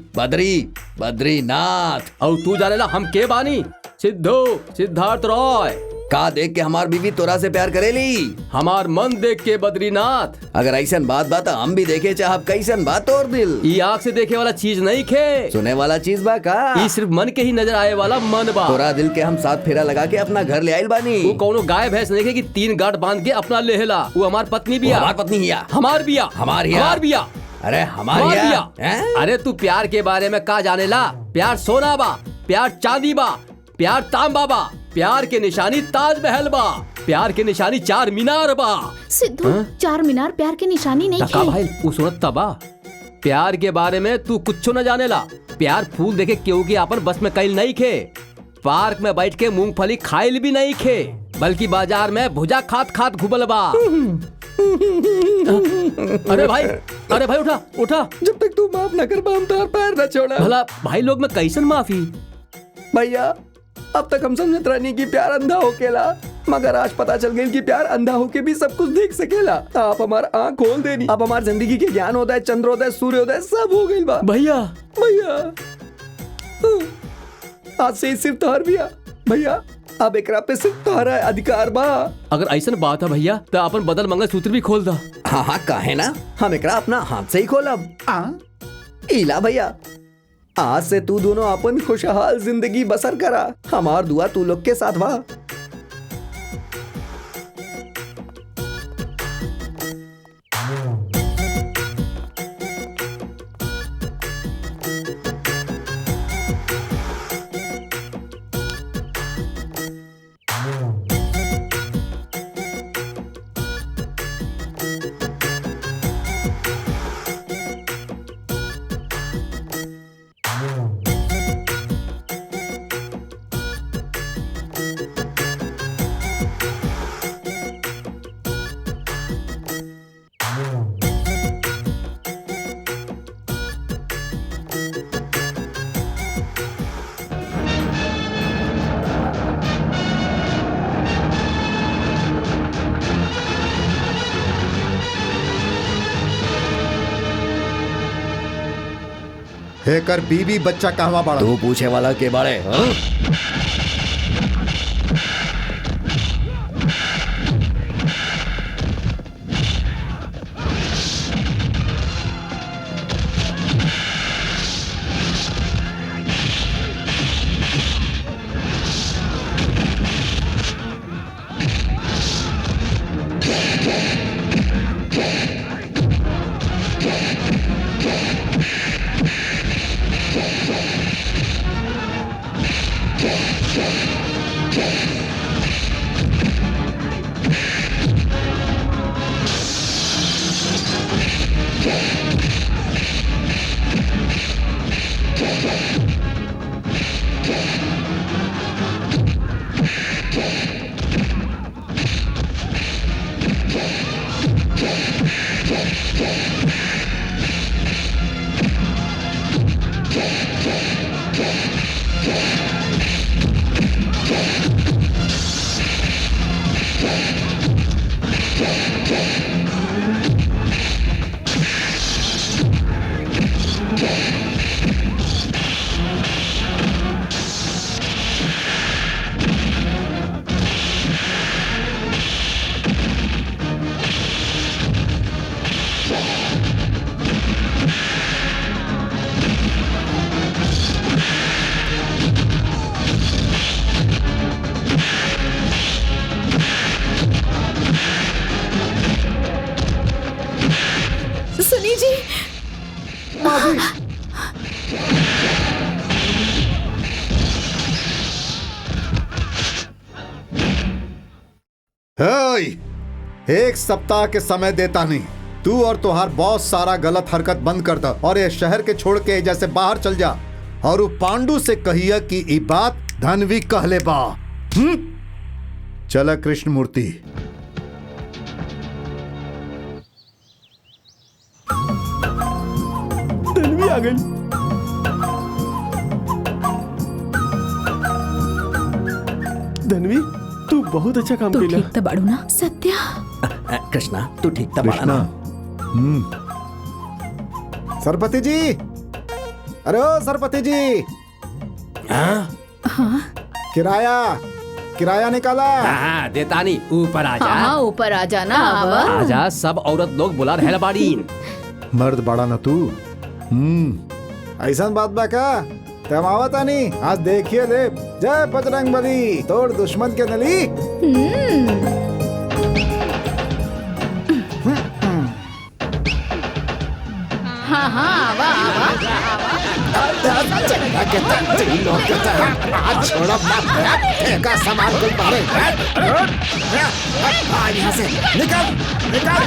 बद्रीनाथ। और तू जानेला हम के बानी? सिद्धार्थ रॉय। का देख के हमार बीवी तोरा से प्यार करेली? हमार मन देख के बद्रीनाथ। अगर ऐसन बात हम भी देखे चाहब। कैसन बात तोर दिल? ये आँख से देखे वाला चीज नहीं खे, सुने वाला चीज बा का? ये सिर्फ मन के ही नजर आए वाला मन बा। तोरा दिल के हम 7 फेरा लगा के अपना घर ले आइल बानी। वो कौनो गाय भैंस नहीं कि 3 गांठ बांध के अपना लेहला। वो हमार पत्नी बिया। हमार पत्नी हिया। हमार बिया। हमार बिया। अरे हमार हिया। अरे तू प्यार के बारे में का जानेला? प्यार सोना बा, प्यार चांदी बा, प्यार तांबा बा, प्यार के निशानी ताजमहल बा, प्यार के निशानी 4 मीनार बा। सिद्धू 4 मीनार प्यार के निशानी नहीं है भाई। वो सुनत बा। प्यार के बारे में तू कुछ न जानेला। प्यार फूल देखे केहू के आपन बस में कैल नहीं खे। पार्क में बैठ के मूंगफली खाइल भी नहीं खे, बल्कि बाजार में भुजा खात घुबल बा। अरे भाई उठा। जब तक तू माफ न कर हम तोर पैर न छोड़ा। भला भाई लोग में कैसन माफी? भैया अब तक हम समझत रहनी कि प्यार अंधा होकेला, मगर आज पता चल गई कि प्यार अंधा होके भी सब कुछ देख सकेला। आप हमार आँख खोल देनी। अब हमार जिंदगी के ज्ञानोदय, चंद्रोदय, सूर्योदय सब हो गई बा। भैया आज से सिर्फ तोहर बिया भैया। अब एकरा पे सिर्फ तोहरा अधिकार बा। अगर ऐसन बात है भैया तो अपन बदल मंगलसूत्र भी खोल दा। हाँ काहे ना, हम एकरा अपना हाथ से ही खोलब। इला भैया, आज से तू दोनों अपन खुशहाल जिंदगी बसर करा। हमार दुआ तू लोग के साथ बा। हेकर बीबी बच्चा कहवा बाड़ा? तू पूछे वाला के बारे। हेय, एक सप्ताह के समय देता नहीं। तू और तुहार बॉस सारा गलत हरकत बंद कर दो और ये शहर के छोड़ के जैसे बाहर चल जा। और वो पांडु से कहिए कि ई बात धनवी कहले बा। चला कृष्ण मूर्ति। धनवी आ गई। धनवी तू बहुत अच्छा काम तू किया। ठीक तो बाड़ू ना सत्या? कृष्णा तू ठीक था बाड़ा ना? सरपति जी, अरे ओ सरपति जी, किराया किराया निकाला। हाँ देता नहीं, ऊपर आ जा। हाँ ऊपर आ जाना। आवा। आजा, सब औरत लोग बुला रहे बाड़ी। मर्द बड़ा ना तू। ऐसा बात बा का? तम आवता नहीं, आज देखिए ले। जय बजरंग बली, तोड़ दुश्मन के नली। हाँ हाँ आवा आवा। सामान को मारे। यहाँ से निकल निकल।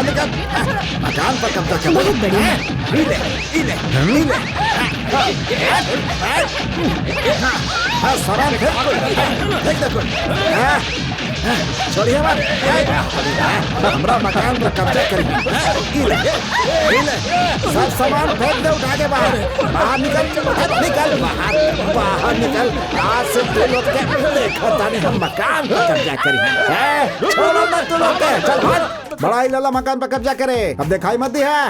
निकल। मकान पर कब्जा कर। बहुत बढ़िया। सामान फेंक दो। छोड़िए मत। हमरा मकान पर कब्जा करेंगे। सब सामान फेंक दे, उठा के बाहर। बाहर निकल निकल। बाहर निकल। आज से तू लोग के देखो तानी हम मकान पर कब्जा करेंगे। छोड़ो मत तू लोग के। चल भाग। बड़ा ही लला मकान पर कब्जा करे, अब दिखाई मत दिया।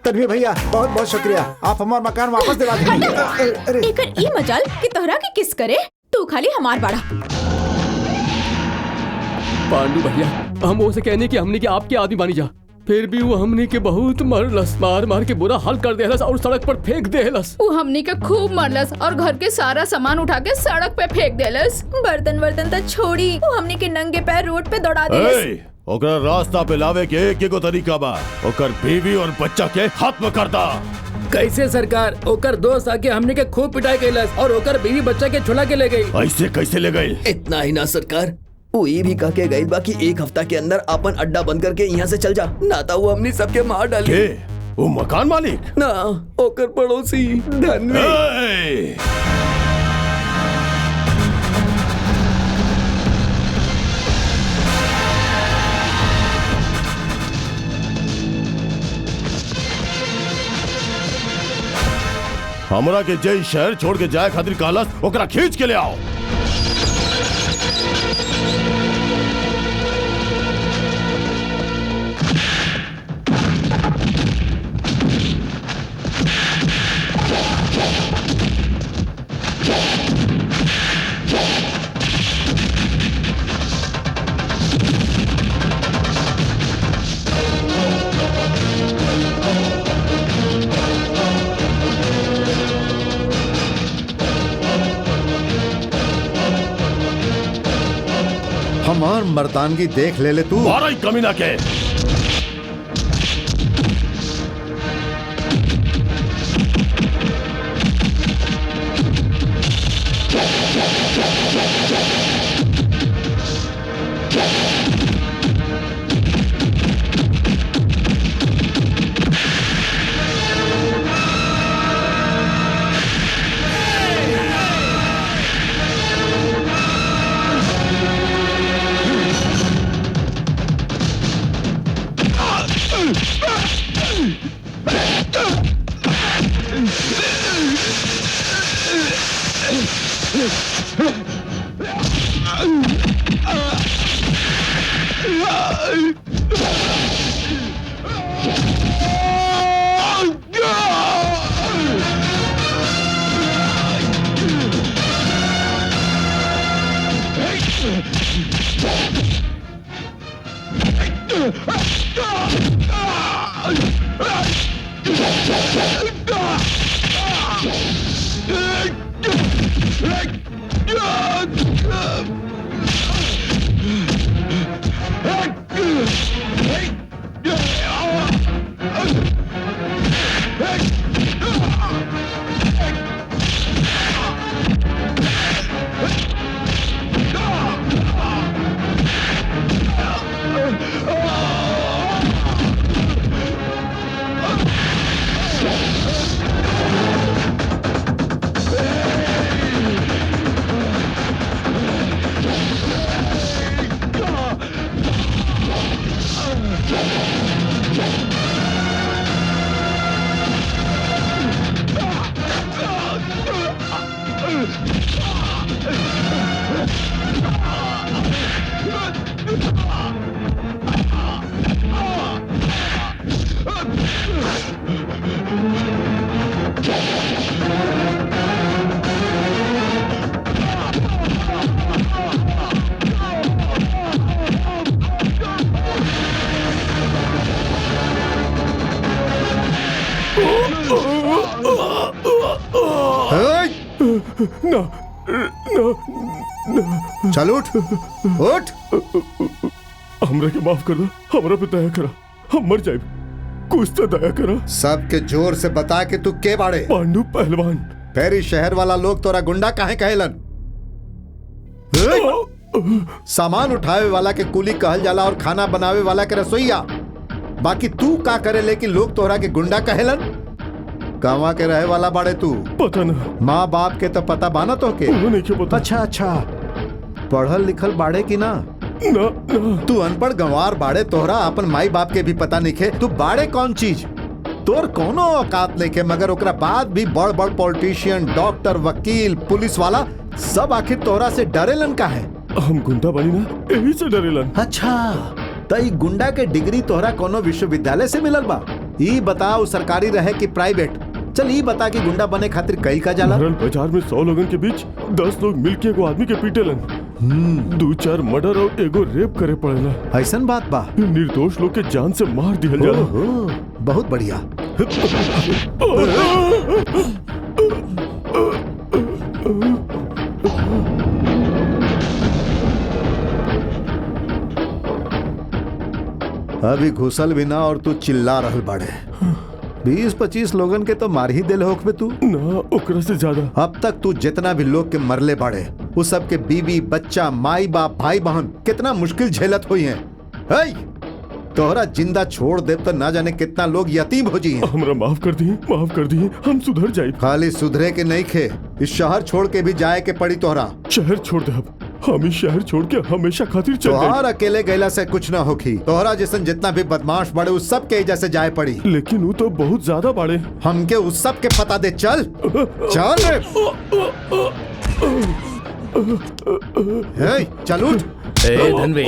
तन्वी भैया बहुत बहुत शुक्रिया, आप हमारा मकान वापस दिला देंगे। एकर ई मजाल कि तोहरा के किस करे, तू खाली हमार बाड़ा। पांडु भैया, हम वो से कहने की हमने के आपके आदमी बानी जा, फिर भी वो हमने के बहुत मरलस, मार मार के बुरा हाल कर देहलस और सड़क पर फेंक देहलस। वो हमनी के खूब मरलस और घर के सारा सामान उठा के सड़क पे फेंक देलस। बर्तन वर्तन तो छोड़ी, वो हमने के नंगे पैर रोड पे दौड़ा दे। ओकरा रास्ता पे लावे के एक एगो तरीका बा, ओकर बीवी और बच्चा के खत्म कर दा। कैसे सरकार? ओकर दोस्त आके हमने के खूब पिटाई कैलस और ओकर बीवी बच्चा के छुड़ा के ले गई। ऐसे कैसे ले गई? इतना ही ना सरकार, वो ये भी कह के गई बा कि एक हफ्ता के अंदर अपन अड्डा बंद करके यहाँ से चल जा, नाता वो हमने सबके मार डाली। के? वो मकान मालिक ना, ओकर पड़ोसी धनवी। हमरा के जय शहर छोड़ के जाए खातिर कहलस, ओकरा खींच के ले आओ। हमार मर्दानगी देख ले तू। मारा ही कमीना के। चल उठ उठ। हमरा के माफ कर दो, हमरा पे दया करा, हम मर जाए, कुछ तो दया करा। सबके जोर से बता के तू के बाड़े? पांडु पहलवान। फेरी शहर वाला लोग तोरा गुंडा काहे कहेलन? सामान उठावे वाला के कुली कहल जाला और खाना बनावे वाला के रसोईया। बाकी तू का करे लेकिन लोग तोरा के गुंडा कहेलन? कहवा के रहे वाला बाड़े तू? पता ना। माँ बाप के तो पता बाना तो के? नहीं के पता। अच्छा अच्छा, पढ़ल लिखल बाड़े की ना? ना ना। तू अनपढ़ गंवार बाड़े, तोहरा अपन माई बाप के भी पता नहीं खे तू बाड़े कौन चीज। तोर कोनो औकात नहीं के, मगर ओकरा बाद भी बड़ बड़ पॉलिटिशियन, डॉक्टर, वकील, पुलिस वाला सब आखिर तोहरा से डरेलन का है? हम गुंडा बनी ना, यही से डरेलन। अच्छा, तो ई गुंडा के डिग्री तोहरा कोनो विश्वविद्यालय से मिलल बा? ई बताओ सरकारी रहे कि प्राइवेट? चल ई बता कि गुंडा बने खातिर कई का जाला? भरल बाजार में 100 लोगन के बीच 10 लोग मिलके एगो आदमी के पीटेलन। 2-4 मर्डर और एगो रेप करे पड़ेला। ऐसन बात बा? निर्दोष लोग के जान से मार दिहल जाला। ओहो, बहुत बढ़िया। अभी घुसल भी ना और तू चिल्ला रहल बाड़े। 20-25 लोगन के तो मार ही दिल होख तू ना, ओकरा से ज्यादा। अब तक तू जितना भी लोग के मरले बाड़े, उस सब के बीवी बच्चा, माई बाप, भाई बहन कितना मुश्किल झेलत हुई हैं। तोहरा जिंदा छोड़ दे तो ना जाने कितना लोग यतीम हो जी हैं। हमरा माफ कर दिए, हम सुधर जाए। खाली सुधरे के नहीं खे, इस शहर छोड़ के भी जाए के पड़ी तोहरा। शहर छोड़ दे, हम इस शहर छोड़ के हमेशा खातिर चल जाए। तोहर अकेले गैला से कुछ ना होखी। तोहरा जैसन जितना भी बदमाश बड़े उस सब के एजा से जाए पड़ी। लेकिन वो तो बहुत ज्यादा बड़े। हमके उस सब के पता दे। चल चल चल उठ। धनवे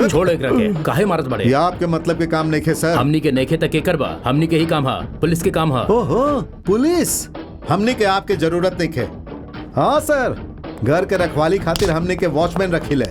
छोड़ एकरा के, काहे मारत बड़े? ये आपके मतलब के काम नहीं खे सर। हमनी के नेखे तक के करबा, हमनी के ही काम हा, पुलिस के काम हा। ओहो, पुलिस? हमनी के आपके जरूरत नहीं खे। हाँ सर, घर के रखवाली खातिर हमने के वॉचमैन रखिले,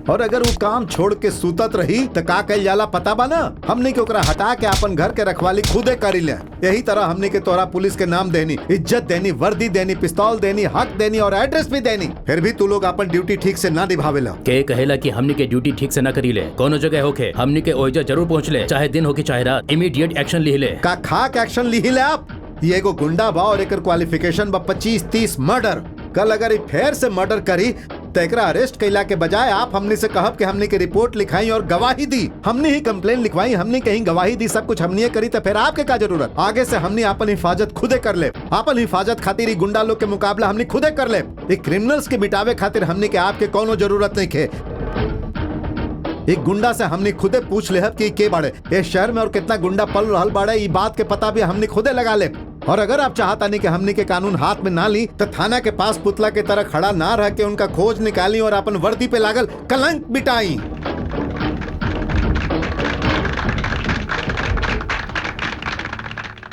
और अगर वो काम छोड़ के सूतत रही तो का कल जाला पता बा ना? हमने के ओकरा हटा के अपन घर के रखवाली खुदे करी ले। यही तरह हमने के तोरा पुलिस के नाम देनी, इज्जत देनी, वर्दी देनी, पिस्तौल देनी, हक देनी और एड्रेस भी देनी। फिर भी तू लोग अपन ड्यूटी ठीक से ना निभावेला। के कहेला कि हमनी के ड्यूटी ठीक से ना करी ले। कोनो जगह होके हमनी के ओइजा जरूर पहुँच ले, चाहे दिन हो कि चाहे रात, इमीडिएट एक्शन ली ले। का खाक एक्शन ली ले आप? ये एगो गुंडा बा और एकर क्वालिफिकेशन बा 25-30 मर्डर। कल अगर फेर से मर्डर करी तो एकरा अरेस्ट कैला के बजाय आप हमने से कहब कि हमने की रिपोर्ट लिखाई और गवाही दी। हमने ही कंप्लेन लिखवाई, हमने कहीं गवाही दी, सब कुछ हमने करी, तो फिर आपके क्या जरूरत? आगे से हमने अपन हिफाजत खुदे कर ले। अपन हिफाजत खातिर ही गुंडा लोग के मुकाबला हमने खुदे कर ले। एक क्रिमिनल्स के मिटावे खातिर हमने के आपके कोनो जरूरत नहीं खे। एक गुंडा से हमने खुदे पूछ ले कि के बाड़े इस शहर में और कितना गुंडा पल रहल बाड़े, ये बात के पता भी हमने खुदे लगा ले। और अगर आप चाहता नहीं कि हमने के कानून हाथ में ना ली तो थाना के पास पुतला के तरह खड़ा ना रह के उनका खोज निकाली और अपन वर्दी पे लागल कलंक मिटाई।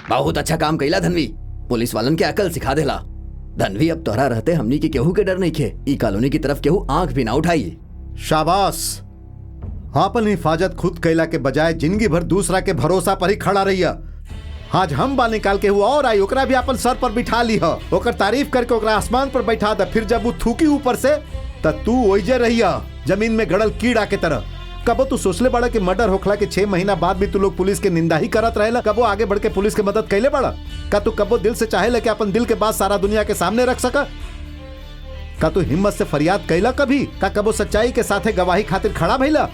बहुत अच्छा काम कैला धनवी, पुलिस वालन के अकल सिखा देला। धनवी, अब तोहरा रहते हमनी के केहू के डर नहीं खे। ई कॉलोनी की तरफ केहू आंख भी ना उठाई। शाबाश। अपन हिफाजत खुद कैला के बजाय जिंदगी भर दूसरा के भरोसा पर ही खड़ा रहिया। आज हम बा निकाल के हुआ और आई, ओकरा भी अपन सर पर बिठा ली है, ओकर तारीफ करके ओकरा आसमान पर बैठा दे। फिर जब वो थूकी ऊपर से त तू ओइजे रहिया जमीन में गड़ल कीड़ा के तरह। कबो तू सोचले बड़ा कि मर्डर होखला के 6 महीना बाद भी तू लोग पुलिस के निंदा ही करत रहेला? कबो आगे बढ़ के पुलिस के मदद कैले बड़ा? का तू कबो दिल से चाहे लेके अपन दिल के बात सारा दुनिया के सामने रख सका? का तू हिम्मत से फरियाद कैला कभी? का कबो सच्चाई के साथे गवाही खातिर खड़ा भइला?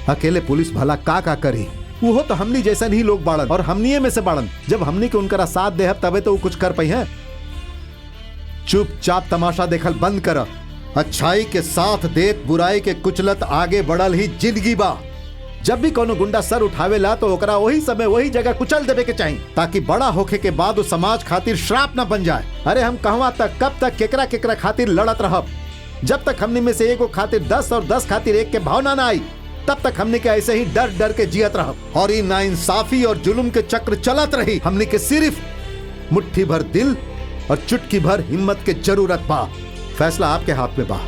अकेले पुलिस भला का करी? वो तो हमनी जैसन ही लोग बाड़न और हमनिये में से बाड़न। जब हमनी के उनका साथ देहब तबे तो वो कुछ कर पाई है। चुपचाप तमाशा देखल बंद कर। अच्छाई के साथ देत बुराई के कुचलत आगे बढ़ल ही जिंदगी बा। जब भी कोनो गुंडा सर उठावेला तो ओकरा वही समय वही जगह कुचल देवे के चाहिए, ताकि बड़ा होके के बाद वो समाज खातिर श्राप न बन जाए। अरे हम कहवा तक, कब तक केकरा केकरा खातिर लड़त रहब? जब तक हमने में से एगो खातिर 10 और 10 खातिर एक के भावना ना आई, तब तक हमने के ऐसे ही डर डर के जियत रहब और ये नाइंसाफी और जुल्म के चक्र चलत रही। हमने के सिर्फ मुट्ठी भर दिल और चुटकी भर हिम्मत के जरूरत बा। फैसला आपके हाथ में बा।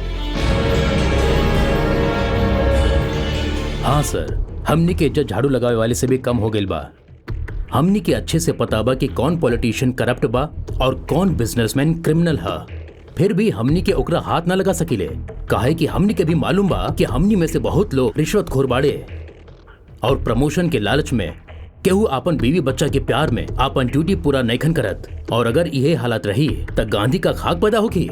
हाँ सर, हमनी के इज्जत झाड़ू लगावे वाले से भी कम हो गई बा। हमनी के अच्छे से पता बा कि कौन पॉलिटिशियन करप्ट बा और कौन बिजनेसमैन क्रिमिनल है। फिर भी हमनी के ओकरा हाथ ना लगा सकीले, काहे कि हमनी के भी मालूम बा कि हमनी में से बहुत लोग रिश्वतखोर बाड़े और प्रमोशन के लालच में केहू आपन बीवी बच्चा के प्यार में आपन ड्यूटी पूरा नैखन करत। और अगर यह हालत रही तो गांधी का खाक पैदा होगी।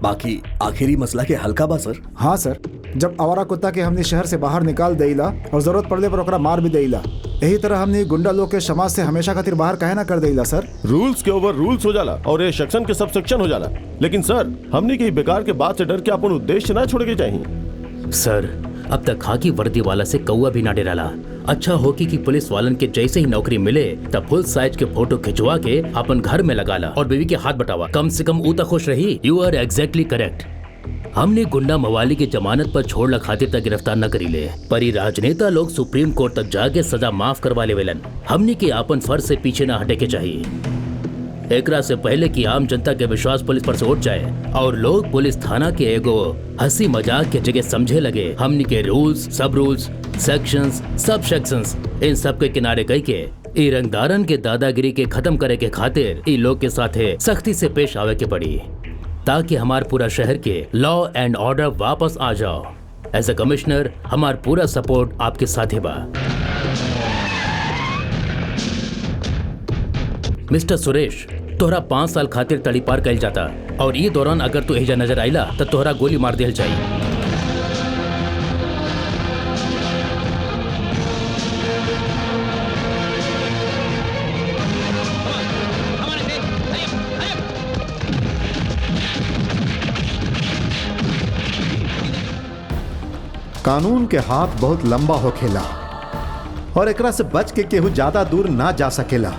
बाकी आखिरी मसला के हल्का बा सर। हाँ सर, जब आवारा कुत्ता के हमने शहर से बाहर निकाल देला और जरूरत पड़ने पर ओकरा मार भी देला, यही तरह हमने गुंडा लोग के समाज से हमेशा खातिर बाहर काहे ना कर देला सर? रूल्स के ओवर रूल्स हो जाला और ये सेक्शन के सब सेक्शन हो जाला। लेकिन सर, हमने की बेकार के बात से डर के अपन उद्देश्य ना छोड़ के चाहिए। सर, अब तक खाकी वर्दी वाला से कौआ भी ना डराला। अच्छा हो कि पुलिस वालन के जैसे ही नौकरी मिले तब फुल साइज के फोटो खिंचवा के अपन घर में लगाला और बीवी के हाथ बटावा। कम से कम ऊ तक खुश रही। You are exactly correct. हमने गुंडा मवाली की जमानत पर छोड़ला खातिर तक गिरफ्तार न करी ले, पर ये राजनेता लोग सुप्रीम कोर्ट तक जाके सजा माफ करवा ले वेलन। हमने के आपन फर्ज से पीछे न हटे के चाहिए। एकरा से पहले कि आम जनता के विश्वास पुलिस पर से उठ जाए और लोग पुलिस थाना के एगो हंसी मजाक के जगह समझे लगे, हमने के रूल्स, सब रूल्स, सेक्शंस, सब सेक्शंस, इन सब के किनारे कई के ई रंगदारन के दादागिरी के खत्म करे के खातिर ई लोग के साथे सख्ती से पेश आवे के पड़ी, ताकि हमार पूरा शहर के लॉ एंड ऑर्डर वापस आ जाओ। एज अ कमिश्नर हमार पूरा सपोर्ट आपके साथ ही बा। मिस्टर सुरेश, तोहरा 5 साल खातिर तड़ी पार कैल जाता और ये दौरान अगर तू एजा नजर आइला तो तोहरा गोली मार दिल चाहिए। कानून के हाथ बहुत लंबा होखेला और एकरा से बच के केहू ज्यादा दूर ना जा सकेला।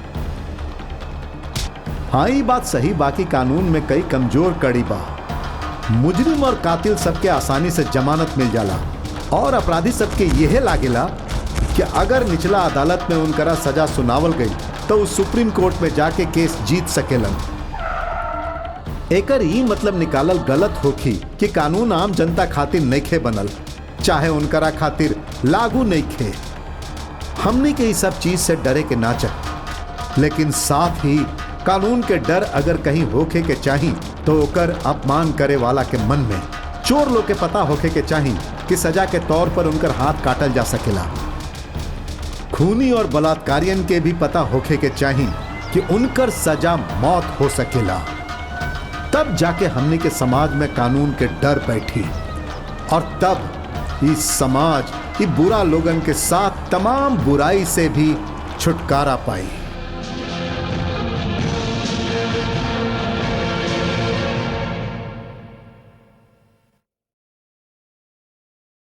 हाँ, ये बात सही, बाकी कानून में कई कमजोर कड़ी बा। मुजरिम और कातिल सबके आसानी से जमानत मिल जाला और अपराधी सबके यह लागेला कि अगर निचला अदालत में उनकरा सजा सुनावल गई तो उस सुप्रीम कोर्ट में जाके केस जीत सकेलन। एकर ई मतलब निकालल गलत होखी कि कानून आम जनता खातिर नइखे बनल, चाहे उनकरा खातिर लागू नइखे। हमनी के इस सब चीज से डरे के ना चाही, लेकिन साथ ही कानून के डर अगर कहीं होखे के चाही तो ओकर अपमान करे वाला के मन में। चोर लोग के पता होखे के चाही कि सजा के तौर पर उनकर हाथ काटल जा सकेला। खूनी और बलात्कारियन के भी पता होखे के चाही कि उनकर सजा मौत हो सकेला। तब जाके हमने के समाज में कानून के डर बैठी और तब इस समाज बुरा लोगन के साथ तमाम बुराई से भी छुटकारा पाई।